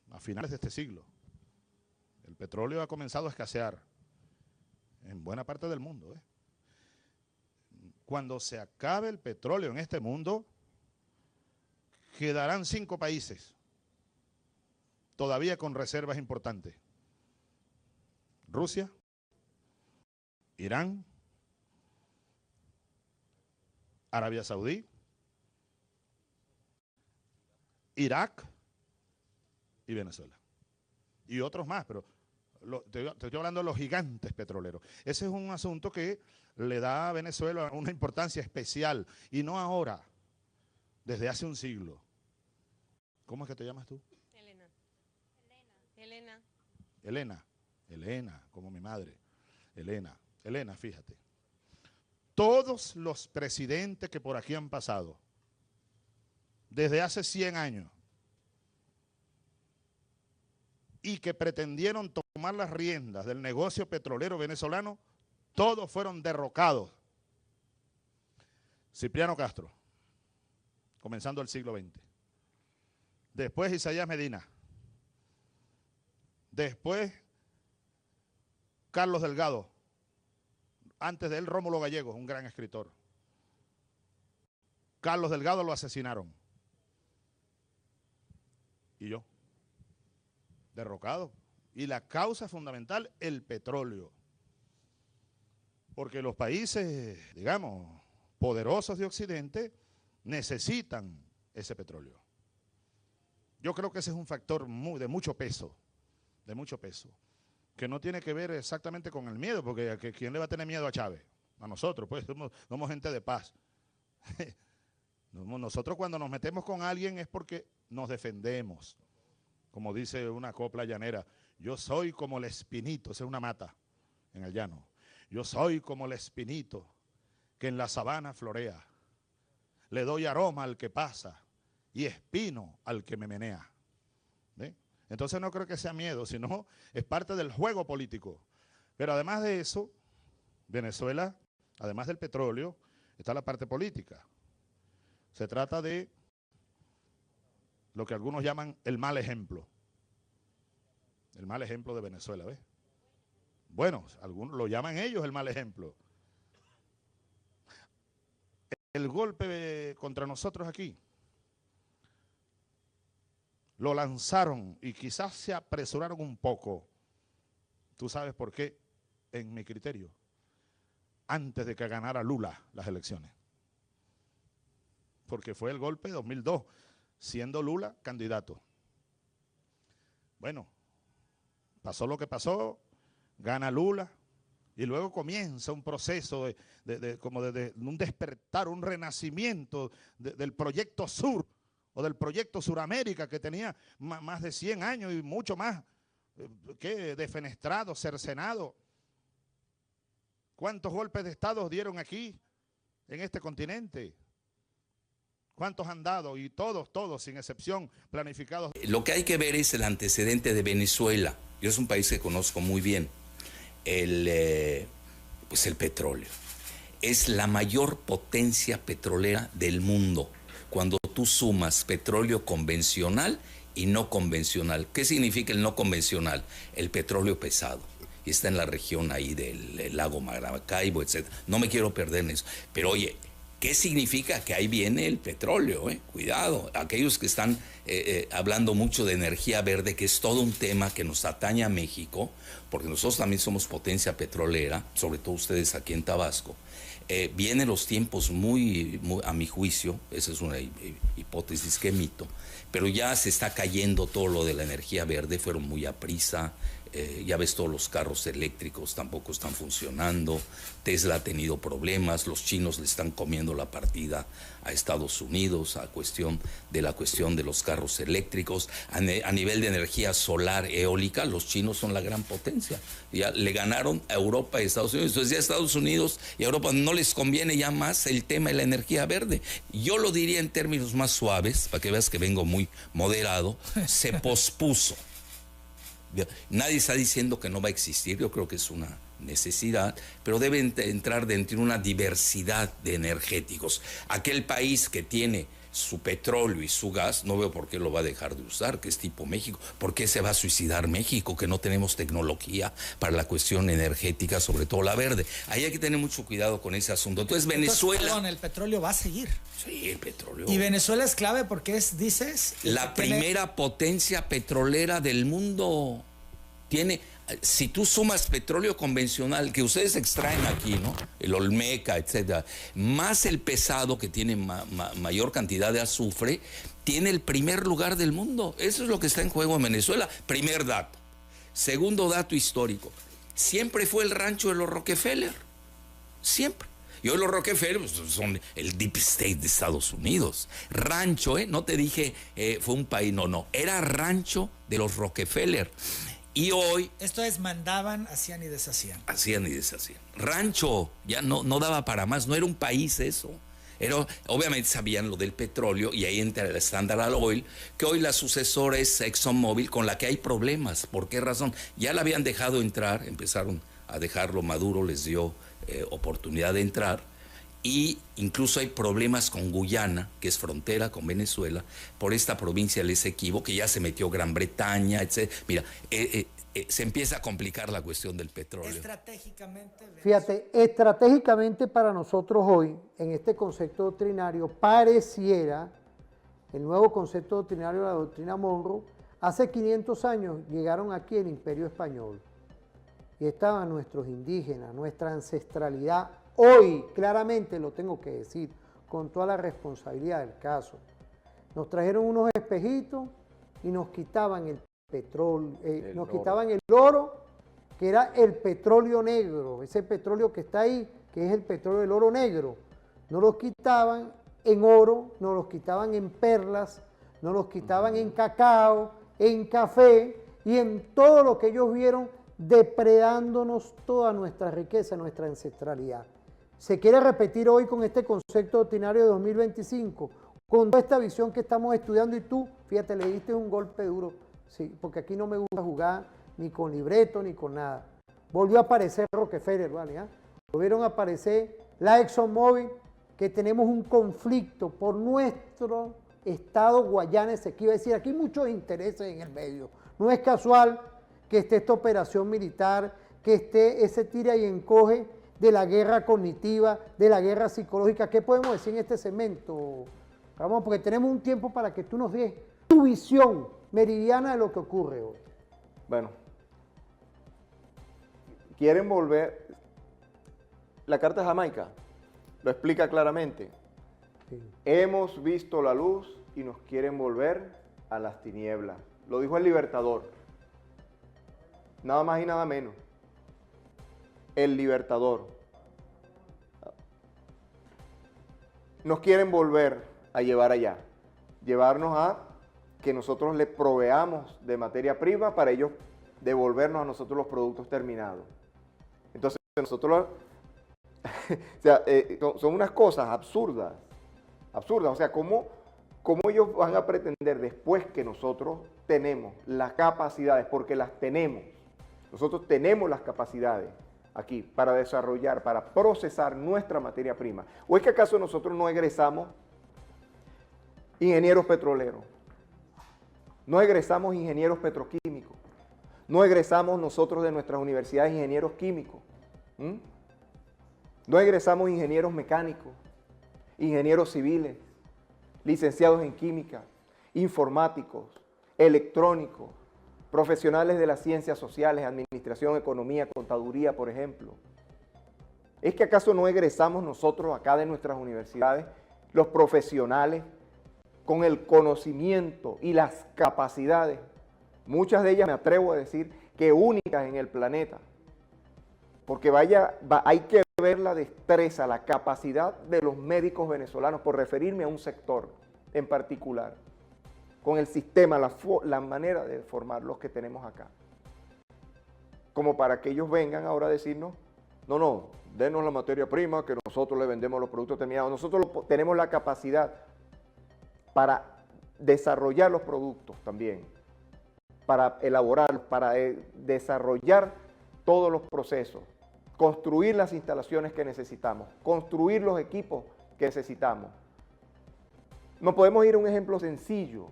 a finales de este siglo. El petróleo ha comenzado a escasear en buena parte del mundo. Cuando se acabe el petróleo en este mundo, quedarán 5 países todavía con reservas importantes. Rusia, Irán, Arabia Saudí, Irak y Venezuela. Y otros más, pero te estoy hablando de los gigantes petroleros. Ese es un asunto que le da a Venezuela una importancia especial, y no ahora, desde hace un siglo. ¿Cómo es que te llamas tú? Elena, como mi madre. Elena, fíjate. Todos los presidentes que por aquí han pasado, desde hace 100 años, y que pretendieron tomar las riendas del negocio petrolero venezolano, todos fueron derrocados. Cipriano Castro, comenzando el siglo XX. Después Isaías Medina. Después Carlos Delgado. Antes de él Rómulo Gallegos, un gran escritor. Carlos Delgado lo asesinaron. Y yo, derrocado. Y la causa fundamental, el petróleo. Porque los países, digamos, poderosos de Occidente necesitan ese petróleo. Yo creo que ese es un factor de mucho peso, que no tiene que ver exactamente con el miedo, porque ¿quién le va a tener miedo a Chávez? A nosotros, pues, somos gente de paz. Nosotros cuando nos metemos con alguien es porque nos defendemos. Como dice una copla llanera, yo soy como el espinito, esa es una mata en el llano. Yo soy como el espinito que en la sabana florea. Le doy aroma al que pasa y espino al que me menea. ¿Ve? Entonces no creo que sea miedo, sino es parte del juego político. Pero además de eso, Venezuela, además del petróleo, está la parte política. Se trata de lo que algunos llaman el mal ejemplo. El mal ejemplo de Venezuela, ¿ves? Bueno, algunos lo llaman ellos el mal ejemplo. El golpe contra nosotros aquí lo lanzaron y quizás se apresuraron un poco. ¿Tú sabes por qué? En mi criterio, antes de que ganara Lula las elecciones. Porque fue el golpe de 2002, siendo Lula candidato. Bueno, pasó lo que pasó, gana Lula, y luego comienza un proceso de un despertar, un renacimiento del proyecto Sur, o del proyecto Suramérica, que tenía más de 100 años y mucho más que defenestrado, cercenado. ¿Cuántos golpes de Estado dieron aquí, en este continente? ¿Cuántos han dado? Y todos, sin excepción, planificados. Lo que hay que ver es el antecedente de Venezuela. Yo es un país que conozco muy bien. Pues el petróleo. Es la mayor potencia petrolera del mundo. Cuando tú sumas petróleo convencional y no convencional. ¿Qué significa el no convencional? El petróleo pesado. Y está en la región ahí del lago Maracaibo, etc. No me quiero perder en eso. Pero oye, ¿qué significa? Que ahí viene el petróleo, Cuidado, aquellos que están hablando mucho de energía verde, que es todo un tema que nos atañe a México, porque nosotros también somos potencia petrolera, sobre todo ustedes aquí en Tabasco. vienen los tiempos muy, a mi juicio, esa es una hipótesis que emito, pero ya se está cayendo todo lo de la energía verde, fueron muy a prisa. Ya ves, todos los carros eléctricos tampoco están funcionando. Tesla ha tenido problemas, los chinos le están comiendo la partida a Estados Unidos la cuestión de los carros eléctricos. A nivel de energía solar eólica, los chinos son la gran potencia. Ya le ganaron a Europa y Estados Unidos. Entonces ya a Estados Unidos y a Europa no les conviene ya más el tema de la energía verde. Yo lo diría en términos más suaves, para que veas que vengo muy moderado, se pospuso. Nadie está diciendo que no va a existir, yo creo que es una necesidad, pero debe entrar dentro de una diversidad de energéticos. Aquel país que tiene su petróleo y su gas, no veo por qué lo va a dejar de usar, que es tipo México. ¿Por qué se va a suicidar México? Que no tenemos tecnología para la cuestión energética, sobre todo la verde. Ahí hay que tener mucho cuidado con ese asunto. Entonces Venezuela... Perdón, el petróleo va a seguir. Sí, el petróleo. Y Venezuela es clave porque es, dices... La primera potencia petrolera del mundo. Tiene... Si tú sumas petróleo convencional, que ustedes extraen aquí, ¿no? El Olmeca, etcétera, más el pesado, que tiene mayor cantidad de azufre, tiene el primer lugar del mundo. Eso es lo que está en juego en Venezuela. Primer dato. Segundo dato histórico. Siempre fue el rancho de los Rockefeller. Siempre. Y hoy los Rockefeller pues, son el deep state de Estados Unidos. Rancho, no te dije fue un país, no. Era rancho de los Rockefeller. Y hoy... Esto es, mandaban, hacían y deshacían. Hacían y deshacían. Rancho, ya no daba para más, no era un país eso. Obviamente sabían lo del petróleo y ahí entra el Standard Oil, que hoy la sucesora es ExxonMobil, con la que hay problemas. ¿Por qué razón? Ya la habían dejado entrar, empezaron a dejarlo, Maduro les dio oportunidad de entrar. Y incluso hay problemas con Guyana, que es frontera con Venezuela, por esta provincia del Esequibo, que ya se metió Gran Bretaña, etc. Mira, se empieza a complicar la cuestión del petróleo. Estratégicamente... Fíjate, estratégicamente para nosotros hoy, en este concepto doctrinario, pareciera, el nuevo concepto doctrinario de la doctrina Monroe, hace 500 años llegaron aquí el Imperio Español y estaban nuestros indígenas, nuestra ancestralidad. Hoy, claramente lo tengo que decir, con toda la responsabilidad del caso. Nos trajeron unos espejitos y nos quitaban el petróleo, quitaban el oro, que era el petróleo negro, ese petróleo que está ahí, que es el petróleo del oro negro. Nos los quitaban en oro, nos los quitaban en perlas, nos los quitaban en cacao, en café y en todo lo que ellos vieron, depredándonos toda nuestra riqueza, nuestra ancestralidad. Se quiere repetir hoy con este concepto doctrinario de 2025, con toda esta visión que estamos estudiando y tú, fíjate, le diste un golpe duro, sí, porque aquí no me gusta jugar ni con libreto ni con nada. Volvió a aparecer Rockefeller, ¿vale? Volvieron a aparecer la ExxonMobil, que tenemos un conflicto por nuestro estado Guayana Esequibo. Es decir, aquí hay muchos intereses en el medio. No es casual que esté esta operación militar, que esté ese tira y encoge de la guerra cognitiva, de la guerra psicológica. ¿Qué podemos decir en este segmento, Ramón? Porque tenemos un tiempo para que tú nos des tu visión meridiana de lo que ocurre hoy. Bueno, quieren volver, la Carta de Jamaica lo explica claramente. Sí. Hemos visto la luz y nos quieren volver a las tinieblas. Lo dijo el Libertador. Nada más y nada menos. El Libertador. Nos quieren volver a llevar allá, llevarnos a que nosotros les proveamos de materia prima para ellos devolvernos a nosotros los productos terminados. Entonces nosotros, o sea, son unas cosas absurdas, o sea, ¿cómo ellos van a pretender después que nosotros tenemos las capacidades, porque las tenemos, nosotros tenemos las capacidades aquí para desarrollar, para procesar nuestra materia prima? ¿O es que acaso nosotros no egresamos ingenieros petroleros? No egresamos ingenieros petroquímicos. No egresamos nosotros de nuestras universidades ingenieros químicos. No egresamos ingenieros mecánicos, ingenieros civiles, licenciados en química, informáticos, electrónicos, profesionales de las ciencias sociales, administración, economía, contaduría, por ejemplo. ¿Es que acaso no egresamos nosotros acá de nuestras universidades, los profesionales, con el conocimiento y las capacidades, muchas de ellas me atrevo a decir que únicas en el planeta? Porque hay que ver la destreza, la capacidad de los médicos venezolanos, por referirme a un sector en particular, con el sistema, la manera de formar los que tenemos acá. Como para que ellos vengan ahora a decirnos, no, denos la materia prima que nosotros le vendemos los productos terminados. Nosotros tenemos la capacidad para desarrollar los productos también, para elaborar, para desarrollar todos los procesos, construir las instalaciones que necesitamos, construir los equipos que necesitamos. No podemos ir a un ejemplo sencillo,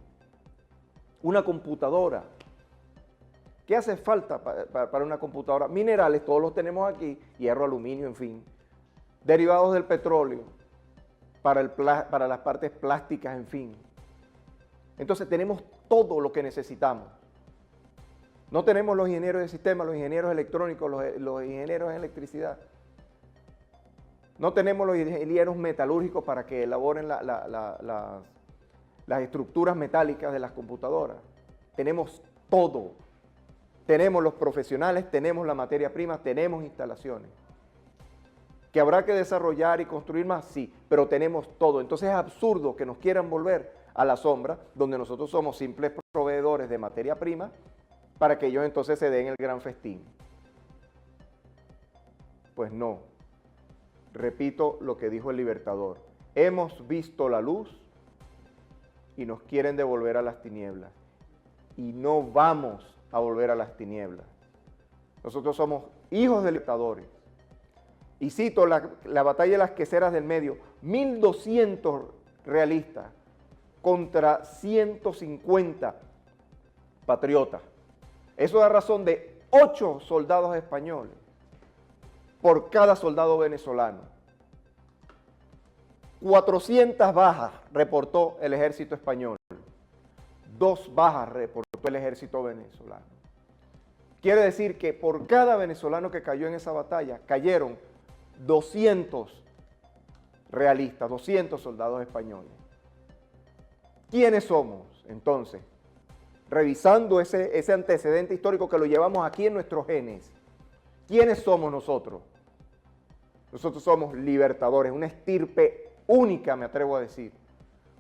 una computadora. ¿Qué hace falta para una computadora? Minerales, todos los tenemos aquí, hierro, aluminio, en fin. Derivados del petróleo, para las partes plásticas, en fin. Entonces tenemos todo lo que necesitamos. No tenemos los ingenieros de sistema, los ingenieros electrónicos, los ingenieros en electricidad. No tenemos los ingenieros metalúrgicos para que elaboren las estructuras metálicas de las computadoras. Tenemos todo. Tenemos los profesionales, tenemos la materia prima, tenemos instalaciones. ¿Que habrá que desarrollar y construir más? Sí, pero tenemos todo. Entonces es absurdo que nos quieran volver a la sombra, donde nosotros somos simples proveedores de materia prima, para que ellos entonces se den el gran festín. Pues no. Repito lo que dijo el Libertador. Hemos visto la luz y nos quieren devolver a las tinieblas. Y no vamos a volver a las tinieblas. Nosotros somos hijos de libertadores. Y cito la batalla de las queseras del medio, 1.200 realistas contra 150 patriotas. Eso da razón de 8 soldados españoles por cada soldado venezolano. 400 bajas reportó el ejército español. 2 bajas reportó el ejército venezolano. Quiere decir que por cada venezolano que cayó en esa batalla, cayeron 200 realistas, 200 soldados españoles. ¿Quiénes somos, entonces? Revisando ese antecedente histórico que lo llevamos aquí en nuestros genes. ¿Quiénes somos nosotros? Nosotros somos libertadores, una estirpe única, me atrevo a decir.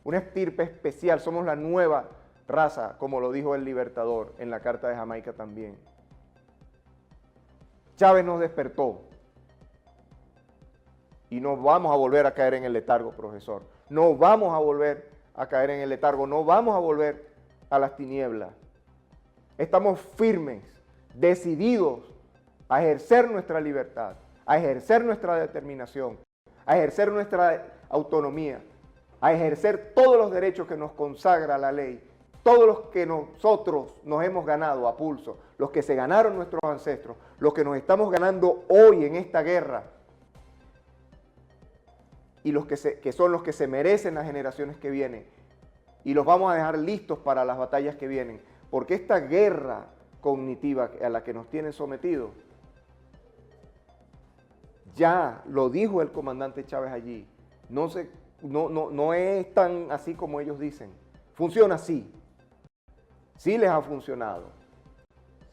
Una estirpe especial, somos la nueva raza, como lo dijo el Libertador en la Carta de Jamaica también. Chávez nos despertó. Y no vamos a volver a caer en el letargo, profesor. No vamos a volver a caer en el letargo, no vamos a volver a las tinieblas. Estamos firmes, decididos a ejercer nuestra libertad, a ejercer nuestra determinación, a ejercer nuestra autonomía, a ejercer todos los derechos que nos consagra la ley, todos los que nosotros nos hemos ganado a pulso, los que se ganaron nuestros ancestros, los que nos estamos ganando hoy en esta guerra, y los que son los que se merecen las generaciones que vienen, y los vamos a dejar listos para las batallas que vienen, porque esta guerra cognitiva a la que nos tienen sometidos, ya lo dijo el comandante Chávez allí, no es tan así como ellos dicen, funciona así, sí les ha funcionado,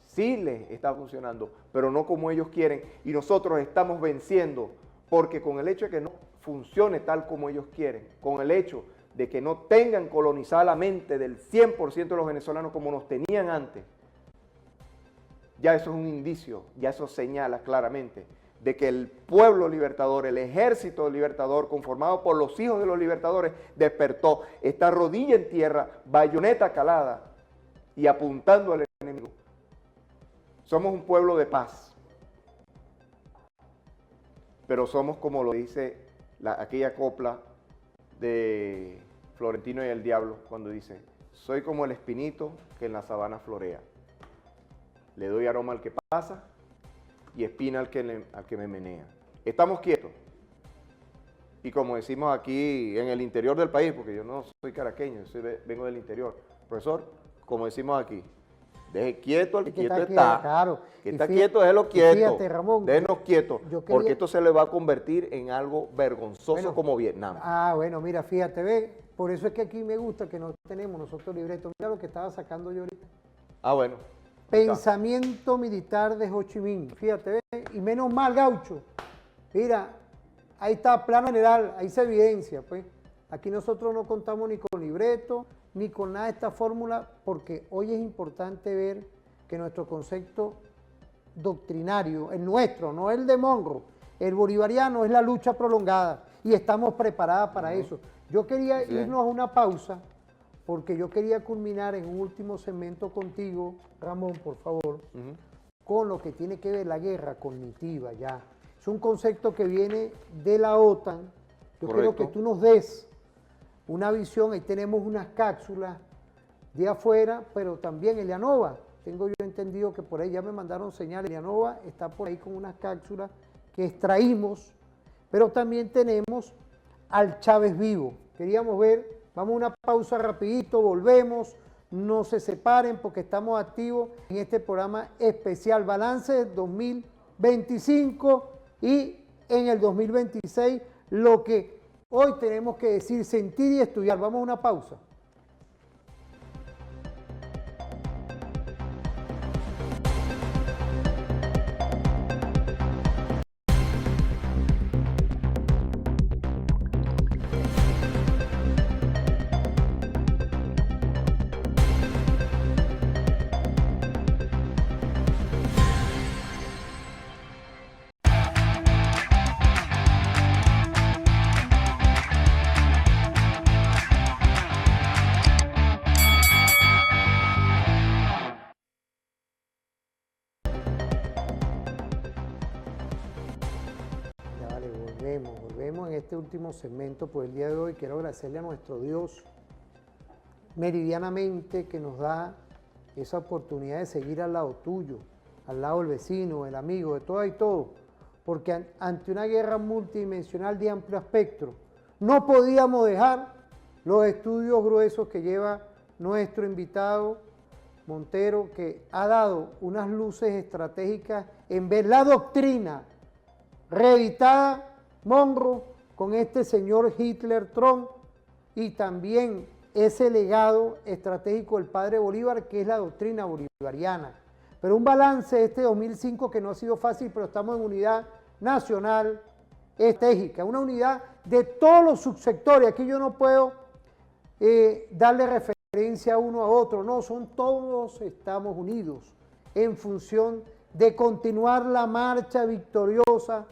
sí les está funcionando, pero no como ellos quieren, y nosotros estamos venciendo, porque con el hecho de que no funcione tal como ellos quieren, con el hecho de que no tengan colonizada la mente del 100% de los venezolanos como nos tenían antes, ya eso es un indicio, ya eso señala claramente de que el pueblo libertador, el ejército libertador conformado por los hijos de los libertadores despertó, está rodilla en tierra, bayoneta calada y apuntando al enemigo. Somos un pueblo de paz, pero somos como lo dice aquella copla de Florentino y el Diablo, cuando dice, soy como el espinito que en la sabana florea. Le doy aroma al que pasa y espina al que me menea. Estamos quietos. Y como decimos aquí en el interior del país, porque yo no soy caraqueño, vengo del interior. Profesor, como decimos aquí, Deje quieto al que quieto está está. claro. Que Y está fíjate- quieto, déjelo quieto. fíjate, Ramón, déjenos quietos. yo quería- Porque esto se le va a convertir en algo vergonzoso Bueno, como Vietnam. Bueno, mira, fíjate, ve, por eso es que aquí me gusta que no tenemos nosotros libretos. Mira lo que estaba sacando yo ahorita. Bueno. Ahí está. Pensamiento militar de Ho Chi Minh, fíjate, ve, y menos mal, Gaucho. Mira, ahí está, plano general, ahí se evidencia, pues. Aquí nosotros no contamos ni con libreto, ni con nada de esta fórmula, porque hoy es importante ver que nuestro concepto doctrinario, el nuestro, no el de Monroe, el bolivariano, es la lucha prolongada y estamos preparadas para eso. Yo quería irnos a una pausa porque yo quería culminar en un último segmento contigo, Ramón, por favor, con lo que tiene que ver la guerra cognitiva ya. Es un concepto que viene de la OTAN. Yo quiero que tú nos des una visión. Ahí tenemos unas cápsulas de afuera, pero también Elianova. Tengo yo entendido que por ahí ya me mandaron señales. Elianova está por ahí con unas cápsulas que extraímos, pero también tenemos al Chávez vivo. Queríamos ver, vamos a una pausa rapidito, volvemos, no se separen porque estamos activos en este programa especial Balance del 2025 y en el 2026 lo que hoy tenemos que decir, sentir y estudiar. Vamos a una pausa. Volvemos en este último segmento por el día de hoy. Quiero agradecerle a nuestro Dios meridianamente que nos da esa oportunidad de seguir al lado tuyo, al lado del vecino, del amigo, de todo y todo, porque ante una guerra multidimensional de amplio espectro, no podíamos dejar los estudios gruesos que lleva nuestro invitado Montero, que ha dado unas luces estratégicas en ver la doctrina reeditada Monroe con este señor Hitler Trump y también ese legado estratégico del padre Bolívar, que es la doctrina bolivariana. Pero un balance de este 2005 que no ha sido fácil, pero estamos en unidad nacional estratégica, una unidad de todos los subsectores. Aquí yo no puedo darle referencia a uno a otro, no, son todos, estamos unidos en función de continuar la marcha victoriosa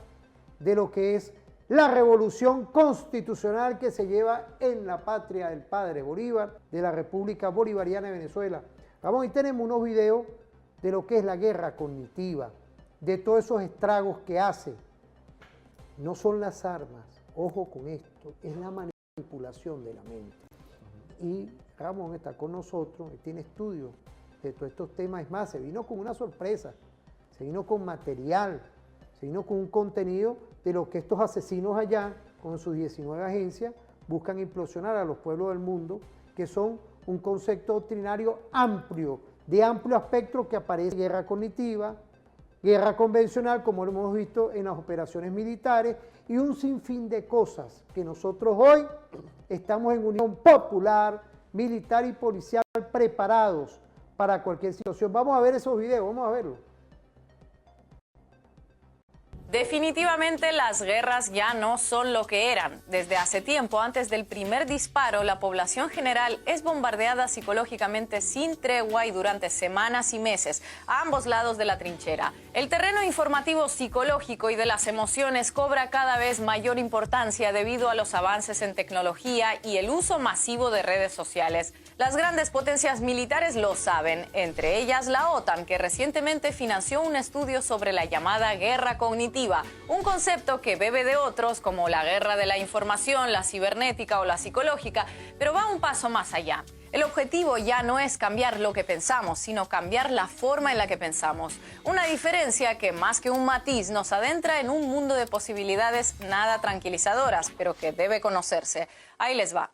de lo que es la revolución constitucional que se lleva en la patria del padre Bolívar, de la República Bolivariana de Venezuela. Vamos, ahí tenemos unos videos de lo que es la guerra cognitiva, de todos esos estragos que hace. No son las armas, ojo con esto, es la manipulación de la mente. Y Ramón está con nosotros, él tiene estudios de todos estos temas. Es más, se vino con una sorpresa, se vino con material, se vino con un contenido de lo que estos asesinos allá, con sus 19 agencias, buscan implosionar a los pueblos del mundo, que son un concepto doctrinario amplio, de amplio espectro, que aparece guerra cognitiva, guerra convencional, como lo hemos visto en las operaciones militares, y un sinfín de cosas que nosotros hoy estamos en unión popular, militar y policial preparados para cualquier situación. Vamos a ver esos videos, vamos a verlos. Definitivamente las guerras ya no son lo que eran. Desde hace tiempo, antes del primer disparo, la población general es bombardeada psicológicamente sin tregua y durante semanas y meses, a ambos lados de la trinchera. El terreno informativo psicológico y de las emociones cobra cada vez mayor importancia debido a los avances en tecnología y el uso masivo de redes sociales. Las grandes potencias militares lo saben, entre ellas la OTAN, que recientemente financió un estudio sobre la llamada guerra cognitiva, un concepto que bebe de otros como la guerra de la información, la cibernética o la psicológica, pero va un paso más allá. El objetivo ya no es cambiar lo que pensamos, sino cambiar la forma en la que pensamos. Una diferencia que más que un matiz nos adentra en un mundo de posibilidades nada tranquilizadoras, pero que debe conocerse. Ahí les va.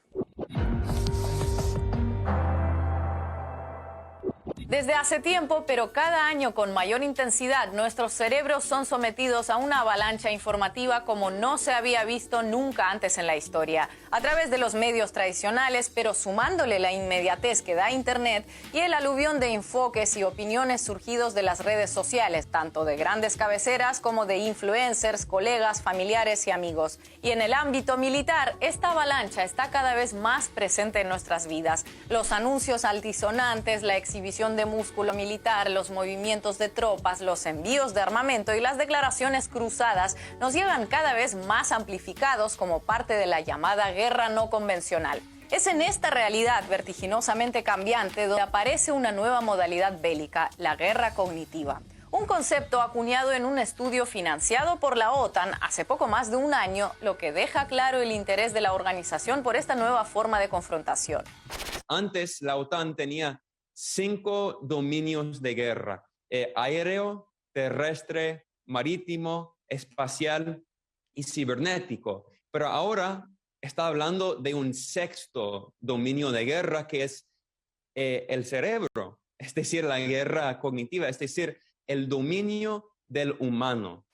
Desde hace tiempo, pero cada año con mayor intensidad, nuestros cerebros son sometidos a una avalancha informativa como no se había visto nunca antes en la historia. A través de los medios tradicionales, pero sumándole la inmediatez que da Internet y el aluvión de enfoques y opiniones surgidos de las redes sociales, tanto de grandes cabeceras como de influencers, colegas, familiares y amigos. Y en el ámbito militar, esta avalancha está cada vez más presente en nuestras vidas. Los anuncios altisonantes, la exhibición de músculo militar, los movimientos de tropas, los envíos de armamento y las declaraciones cruzadas nos llegan cada vez más amplificados como parte de la llamada guerra no convencional. Es en esta realidad vertiginosamente cambiante donde aparece una nueva modalidad bélica, la guerra cognitiva. Un concepto acuñado en un estudio financiado por la OTAN hace poco más de un año, lo que deja claro el interés de la organización por esta nueva forma de confrontación. Antes la OTAN tenía 5 dominios de guerra: aéreo, terrestre, marítimo, espacial y cibernético. Pero ahora está hablando de un 6º dominio de guerra, que es el cerebro, es decir, la guerra cognitiva, es decir, el dominio del humano.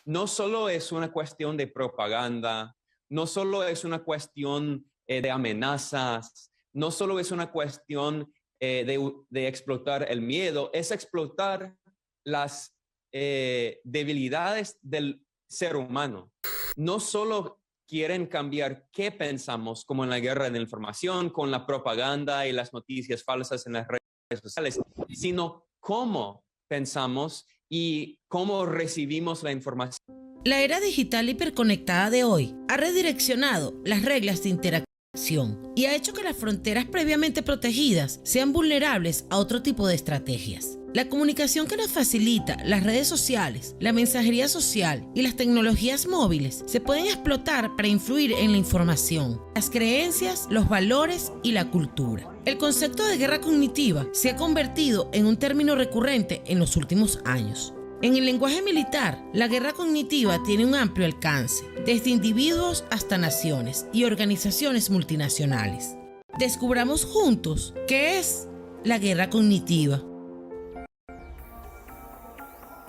No solo es una cuestión de propaganda, no solo es una cuestión de amenazas, no solo es una cuestión de explotar el miedo, es explotar las debilidades del ser humano. No solo quieren cambiar qué pensamos, como en la guerra de la información, con la propaganda y las noticias falsas en las redes sociales, sino cómo pensamos y cómo recibimos la información. La era digital hiperconectada de hoy ha redireccionado las reglas de interacción y ha hecho que las fronteras previamente protegidas sean vulnerables a otro tipo de estrategias. La comunicación que nos facilita las redes sociales, la mensajería social y las tecnologías móviles se pueden explotar para influir en la información, las creencias, los valores y la cultura. El concepto de guerra cognitiva se ha convertido en un término recurrente en los últimos años. En el lenguaje militar, la guerra cognitiva tiene un amplio alcance, desde individuos hasta naciones y organizaciones multinacionales. Descubramos juntos qué es la guerra cognitiva.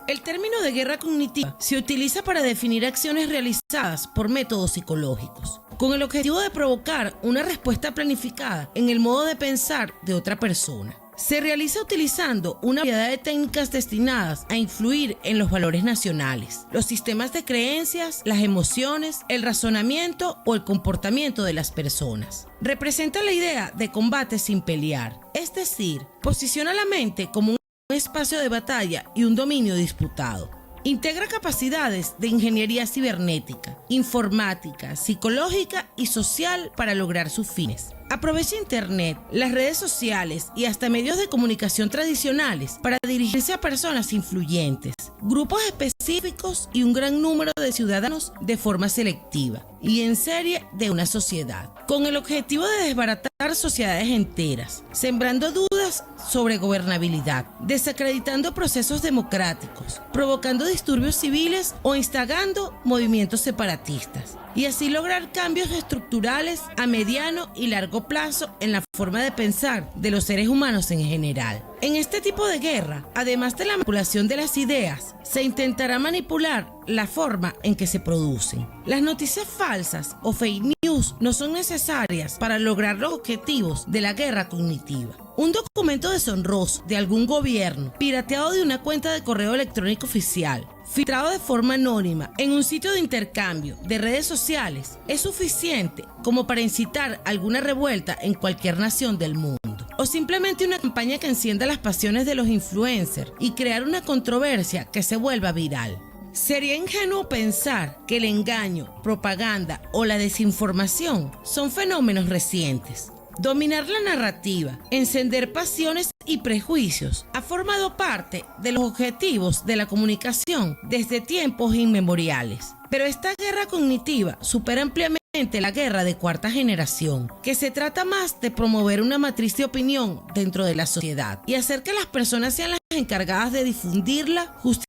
El término de guerra cognitiva se utiliza para definir acciones realizadas por métodos psicológicos, con el objetivo de provocar una respuesta planificada en el modo de pensar de otra persona. Se realiza utilizando una variedad de técnicas destinadas a influir en los valores nacionales, los sistemas de creencias, las emociones, el razonamiento o el comportamiento de las personas. Representa la idea de combate sin pelear, es decir, posiciona la mente como un espacio de batalla y un dominio disputado. Integra capacidades de ingeniería cibernética, informática, psicológica y social para lograr sus fines. Aprovecha Internet, las redes sociales y hasta medios de comunicación tradicionales para dirigirse a personas influyentes, grupos específicos y un gran número de ciudadanos de forma selectiva y en serie de una sociedad, con el objetivo de desbaratar sociedades enteras, sembrando dudas sobre gobernabilidad, desacreditando procesos democráticos, provocando disturbios civiles o instigando movimientos separatistas, y así lograr cambios estructurales a mediano y largo plazo en la forma de pensar de los seres humanos en general. En este tipo de guerra, además de la manipulación de las ideas, se intentará manipular la forma en que se producen. Las noticias falsas o fake news no son necesarias para lograr los objetivos de la guerra cognitiva. Un documento deshonroso de algún gobierno, pirateado de una cuenta de correo electrónico oficial, filtrado de forma anónima en un sitio de intercambio de redes sociales, es suficiente como para incitar alguna revuelta en cualquier nación del mundo. O simplemente una campaña que encienda las pasiones de los influencers y crear una controversia que se vuelva viral. Sería ingenuo pensar que el engaño, propaganda o la desinformación son fenómenos recientes. Dominar la narrativa, encender pasiones y prejuicios ha formado parte de los objetivos de la comunicación desde tiempos inmemoriales. Pero esta guerra cognitiva supera ampliamente la guerra de cuarta generación, que se trata más de promover una matriz de opinión dentro de la sociedad y hacer que las personas sean las encargadas de difundirla, justificarla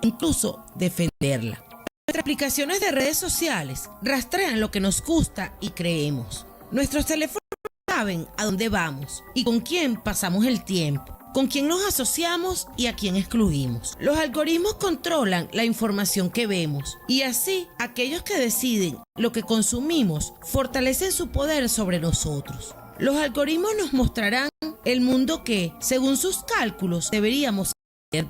e incluso defenderla. Nuestras aplicaciones de redes sociales rastrean lo que nos gusta y creemos. Nuestros teléfonos saben a dónde vamos y con quién pasamos el tiempo, con quién nos asociamos y a quién excluimos. Los algoritmos controlan la información que vemos y así aquellos que deciden lo que consumimos fortalecen su poder sobre nosotros. Los algoritmos nos mostrarán el mundo que, según sus cálculos, deberíamos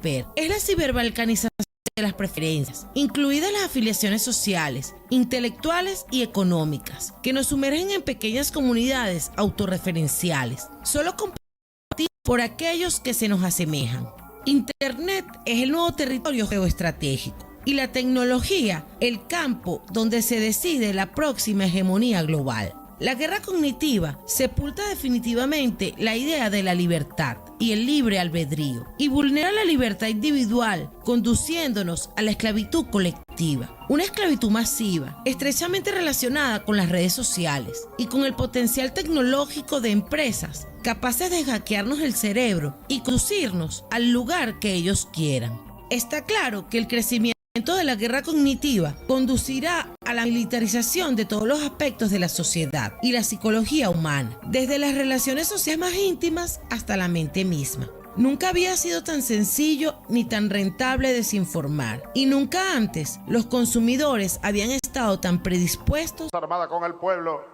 ver. Es la ciberbalcanización de las preferencias, incluidas las afiliaciones sociales, intelectuales y económicas, que nos sumergen en pequeñas comunidades autorreferenciales, solo compartidas por aquellos que se nos asemejan. Internet es el nuevo territorio geoestratégico y la tecnología el campo donde se decide la próxima hegemonía global. La guerra cognitiva sepulta definitivamente la idea de la libertad y el libre albedrío y vulnera la libertad individual, conduciéndonos a la esclavitud colectiva. Una esclavitud masiva, estrechamente relacionada con las redes sociales y con el potencial tecnológico de empresas capaces de hackearnos el cerebro y conducirnos al lugar que ellos quieran. Está claro que el crecimiento de la guerra cognitiva conducirá a la militarización de todos los aspectos de la sociedad y la psicología humana, desde las relaciones sociales más íntimas hasta la mente misma. Nunca había sido tan sencillo ni tan rentable desinformar, y nunca antes los consumidores habían estado tan predispuestos. Armada con el pueblo,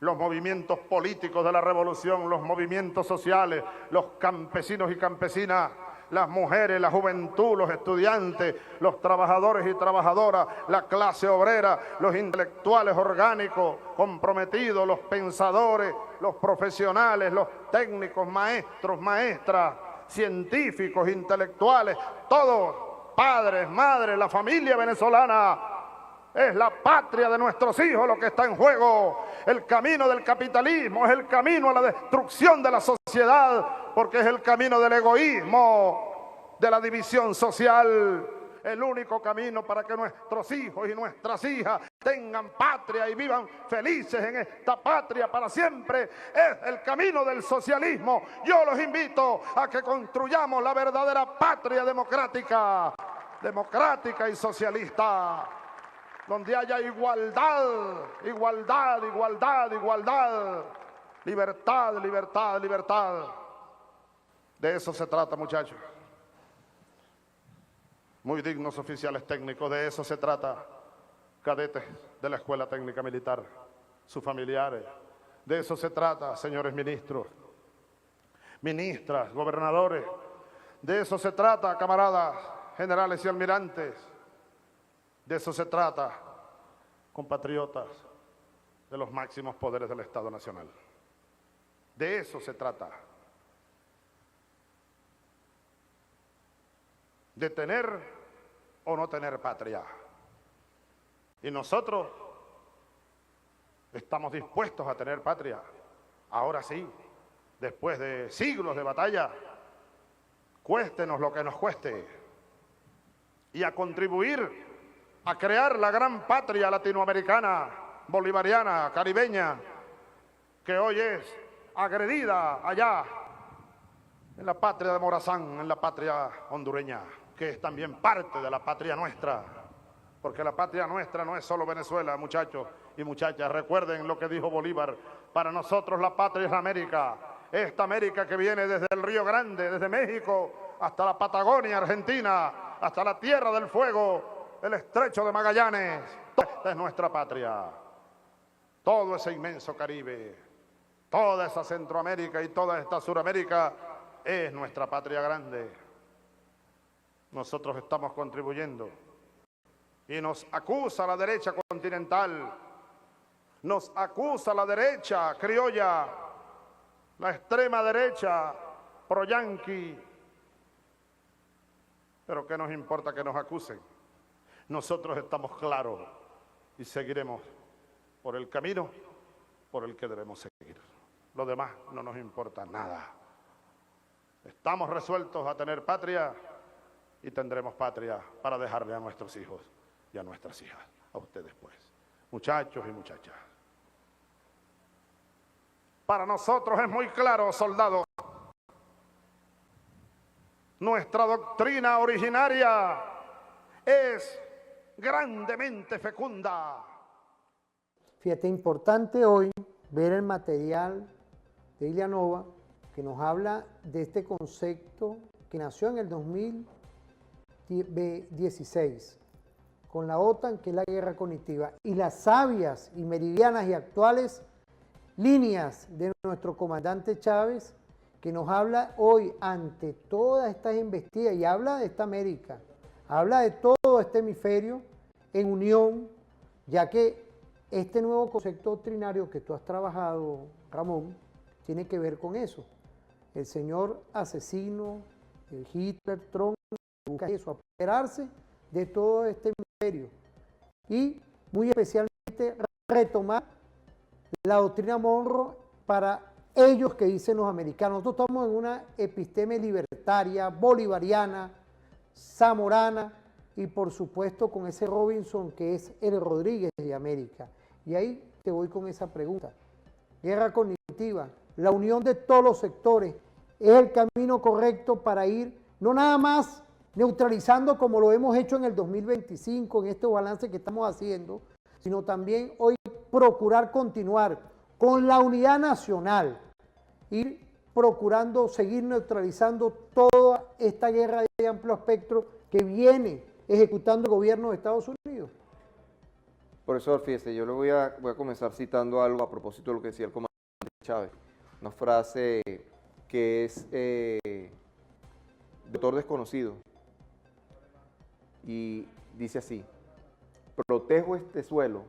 los movimientos políticos de la revolución, los movimientos sociales, los campesinos y campesinas, las mujeres, la juventud, los estudiantes, los trabajadores y trabajadoras, la clase obrera, los intelectuales orgánicos, comprometidos, los pensadores, los profesionales, los técnicos, maestros, maestras, científicos, intelectuales, todos, padres, madres, la familia venezolana. Es la patria de nuestros hijos lo que está en juego. El camino del capitalismo es el camino a la destrucción de la sociedad, porque es el camino del egoísmo, de la división social. El único camino para que nuestros hijos y nuestras hijas tengan patria y vivan felices en esta patria para siempre es el camino del socialismo. Yo los invito a que construyamos la verdadera patria democrática, democrática y socialista, donde haya igualdad, igualdad, igualdad, igualdad, libertad, libertad, libertad. De eso se trata, muchachos. Muy dignos oficiales técnicos, de eso se trata. Cadetes de la Escuela Técnica Militar, sus familiares. De eso se trata, señores ministros, ministras, gobernadores. De eso se trata, camaradas, generales y almirantes. De eso se trata, compatriotas de los máximos poderes del Estado Nacional. De eso se trata. De tener o no tener patria. Y nosotros estamos dispuestos a tener patria. Ahora sí, después de siglos de batalla, cuéstenos lo que nos cueste. Y a contribuir a crear la gran patria latinoamericana, bolivariana, caribeña, que hoy es agredida allá en la patria de Morazán, en la patria hondureña, que es también parte de la patria nuestra, porque la patria nuestra no es solo Venezuela, muchachos y muchachas. Recuerden lo que dijo Bolívar: para nosotros la patria es la América, esta América que viene desde el Río Grande, desde México, hasta la Patagonia, Argentina, hasta la Tierra del Fuego, el Estrecho de Magallanes. Esta es nuestra patria. Todo ese inmenso Caribe, toda esa Centroamérica y toda esta Suramérica es nuestra patria grande. Nosotros estamos contribuyendo y nos acusa la derecha continental, nos acusa la derecha criolla, la extrema derecha pro-yanqui. Pero ¿qué nos importa que nos acusen? Nosotros estamos claros y seguiremos por el camino por el que debemos seguir. Lo demás no nos importa nada. Estamos resueltos a tener patria y tendremos patria para dejarle a nuestros hijos y a nuestras hijas, a ustedes pues, muchachos y muchachas. Para nosotros es muy claro, soldados, nuestra doctrina originaria es grandemente fecunda. Fíjate, importante hoy ver el material de Ilianova que nos habla de este concepto que nació en el 2016 con la OTAN, que es la guerra cognitiva, y las sabias y meridianas y actuales líneas de nuestro comandante Chávez, que nos habla hoy ante todas estas embestidas y habla de esta América, habla de todo este hemisferio en unión, ya que este nuevo concepto doctrinario que tú has trabajado, Ramón, tiene que ver con eso. El señor asesino, el Hitler, Trump, busca eso, apoderarse de todo este hemisferio y muy especialmente retomar la doctrina Monroe para ellos que dicen los americanos. Nosotros estamos en una episteme libertaria, bolivariana, zamorana y por supuesto con ese Robinson que es el Rodríguez de América. Y ahí te voy con esa pregunta. Guerra cognitiva, la unión de todos los sectores, ¿es el camino correcto para ir no nada más neutralizando como lo hemos hecho en el 2025, en este balance que estamos haciendo, sino también hoy procurar continuar con la unidad nacional, ir procurando seguir neutralizando toda esta guerra de amplio espectro que viene ejecutando el gobierno de Estados Unidos? Profesor, fíjese, yo le voy a comenzar citando algo a propósito de lo que decía el comandante Chávez, una frase que es de autor desconocido, y dice así: protejo este suelo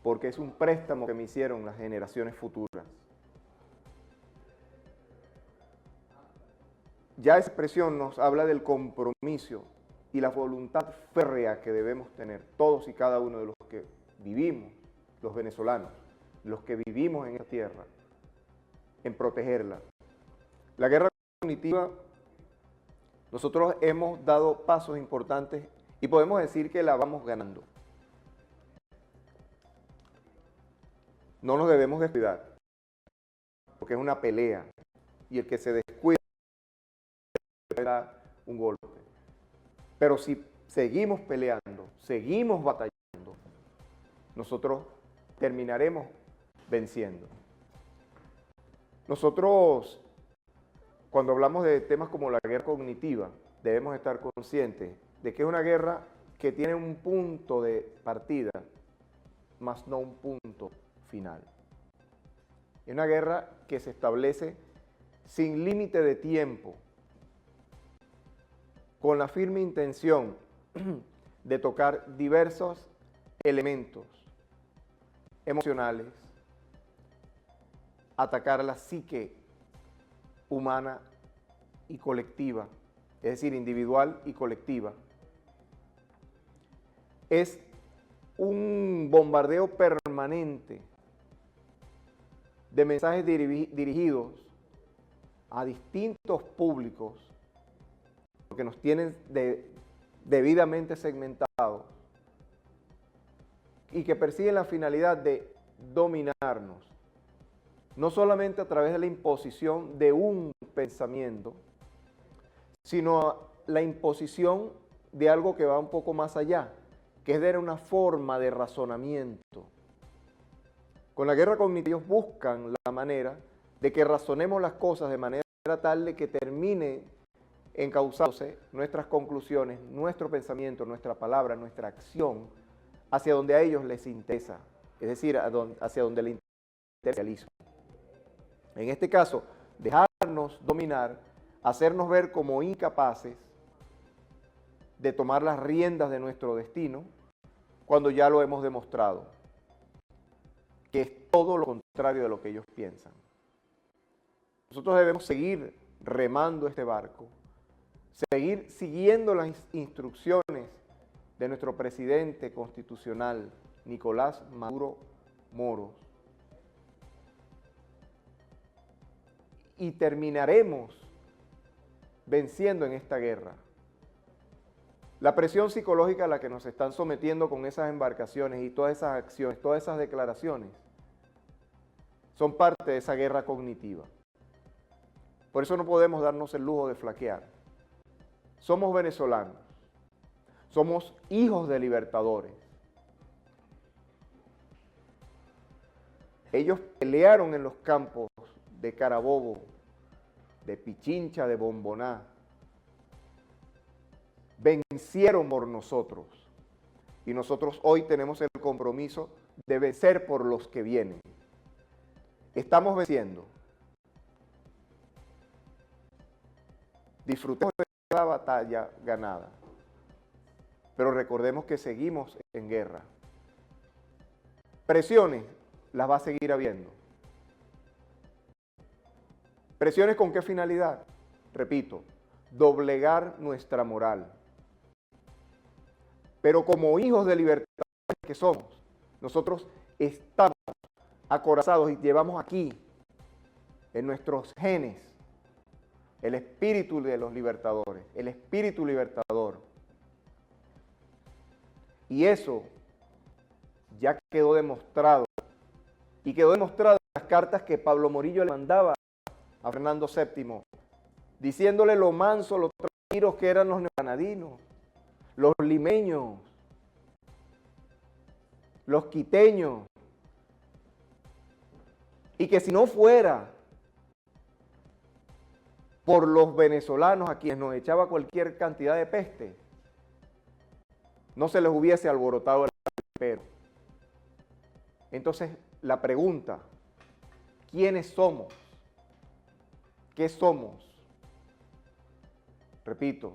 porque es un préstamo que me hicieron las generaciones futuras. Ya esa expresión nos habla del compromiso y la voluntad férrea que debemos tener todos y cada uno de los que vivimos, los venezolanos, los que vivimos en esta tierra, en protegerla. La guerra cognitiva, nosotros hemos dado pasos importantes y podemos decir que la vamos ganando. No nos debemos descuidar, porque es una pelea y el que se descuida da un golpe. Pero si seguimos peleando, seguimos batallando, nosotros terminaremos venciendo. Nosotros, cuando hablamos de temas como la guerra cognitiva, debemos estar conscientes de que es una guerra que tiene un punto de partida, más no un punto final. Es una guerra que se establece sin límite de tiempo, con la firme intención de tocar diversos elementos emocionales, atacar la psique humana y colectiva, es decir, individual y colectiva. Es un bombardeo permanente de mensajes dirigidos a distintos públicos que nos tienen debidamente segmentados y que persiguen la finalidad de dominarnos, no solamente a través de la imposición de un pensamiento, sino la imposición de algo que va un poco más allá, que es de una forma de razonamiento. Con la guerra cognitiva ellos buscan la manera de que razonemos las cosas de manera tal de que termine encauzándose nuestras conclusiones, nuestro pensamiento, nuestra palabra, nuestra acción, hacia donde a ellos les interesa, es decir, hacia donde les interesa el realismo. En este caso, dejarnos dominar, hacernos ver como incapaces de tomar las riendas de nuestro destino, cuando ya lo hemos demostrado, que es todo lo contrario de lo que ellos piensan. Nosotros debemos seguir remando este barco, seguir siguiendo las instrucciones de nuestro presidente constitucional, Nicolás Maduro Moros, y terminaremos venciendo en esta guerra. La presión psicológica a la que nos están sometiendo con esas embarcaciones y todas esas acciones, todas esas declaraciones, son parte de esa guerra cognitiva. Por eso no podemos darnos el lujo de flaquear. Somos venezolanos, Somos hijos de libertadores. Ellos pelearon en los campos de Carabobo, de Pichincha, de Bomboná. Vencieron por nosotros. Y nosotros hoy tenemos el compromiso de vencer por los que vienen. Estamos venciendo. Disfrutemos de cada batalla ganada. Pero recordemos que seguimos en guerra. Presiones las va a seguir habiendo. ¿Presiones con qué finalidad? Repito, doblegar nuestra moral. Pero como hijos de libertad que somos, nosotros estamos acorazados y llevamos aquí, en nuestros genes, el espíritu de los libertadores, el espíritu libertador. Y eso ya quedó demostrado. Y quedó demostrado en las cartas que Pablo Morillo le mandaba a Fernando VII, diciéndole lo manso, lo tranquilos que eran los neogranadinos, los limeños, los quiteños, y que si no fuera por los venezolanos a quienes nos echaba cualquier cantidad de peste, no se les hubiese alborotado el pero. Entonces, la pregunta, ¿quiénes somos? ¿Qué somos? Repito,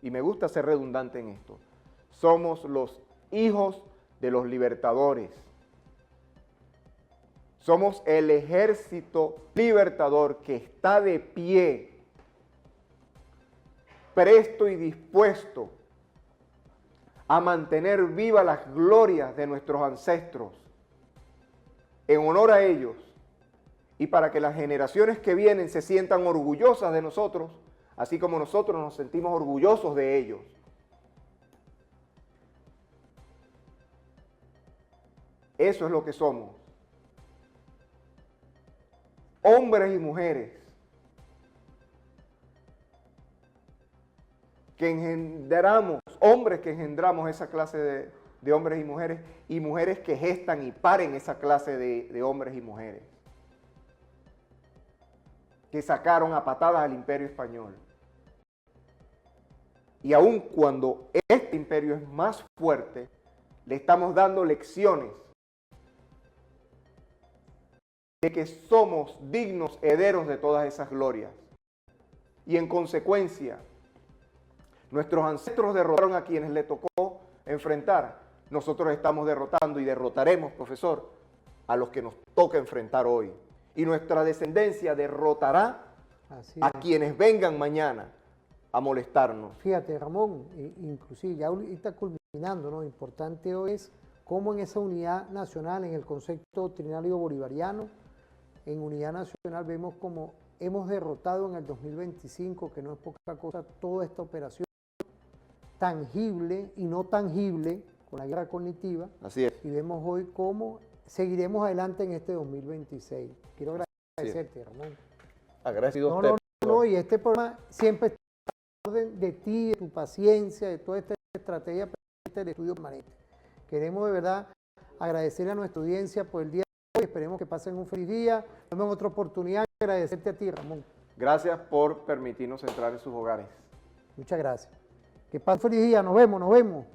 y me gusta ser redundante en esto, somos los hijos de los libertadores. Somos el ejército libertador que está de pie, presto y dispuesto a mantener vivas las glorias de nuestros ancestros, en honor a ellos, y para que las generaciones que vienen se sientan orgullosas de nosotros, así como nosotros nos sentimos orgullosos de ellos. Eso es lo que somos. Hombres y mujeres que engendramos, hombres que engendramos esa clase de hombres y mujeres que gestan y paren esa clase de hombres y mujeres que sacaron a patadas al imperio español. Y aun cuando este imperio es más fuerte, le estamos dando lecciones de que somos dignos herederos de todas esas glorias. Y en consecuencia, nuestros ancestros derrotaron a quienes le tocó enfrentar. Nosotros estamos derrotando y derrotaremos, profesor, a los que nos toca enfrentar hoy. Y nuestra descendencia derrotará a quienes vengan mañana a molestarnos. Fíjate, Ramón, inclusive ya ahorita culminando, ¿no? Importante hoy es cómo en esa unidad nacional, en el concepto doctrinario bolivariano, en unidad nacional vemos como hemos derrotado en el 2025, que no es poca cosa, toda esta operación tangible y no tangible con la guerra cognitiva. Así es. Y vemos hoy cómo seguiremos adelante en este 2026. Quiero agradecerte, Ramón. Agradecido a usted. Y este programa siempre está en orden de ti, de tu paciencia, de toda esta estrategia del estudio permanente. Queremos de verdad agradecer a nuestra audiencia por el día de hoy. Esperemos que pasen un feliz día. Nos vemos en otra oportunidad. Agradecerte a ti, Ramón. Gracias por permitirnos entrar en sus hogares. Muchas gracias. Que pasen un feliz día. Nos vemos, nos vemos.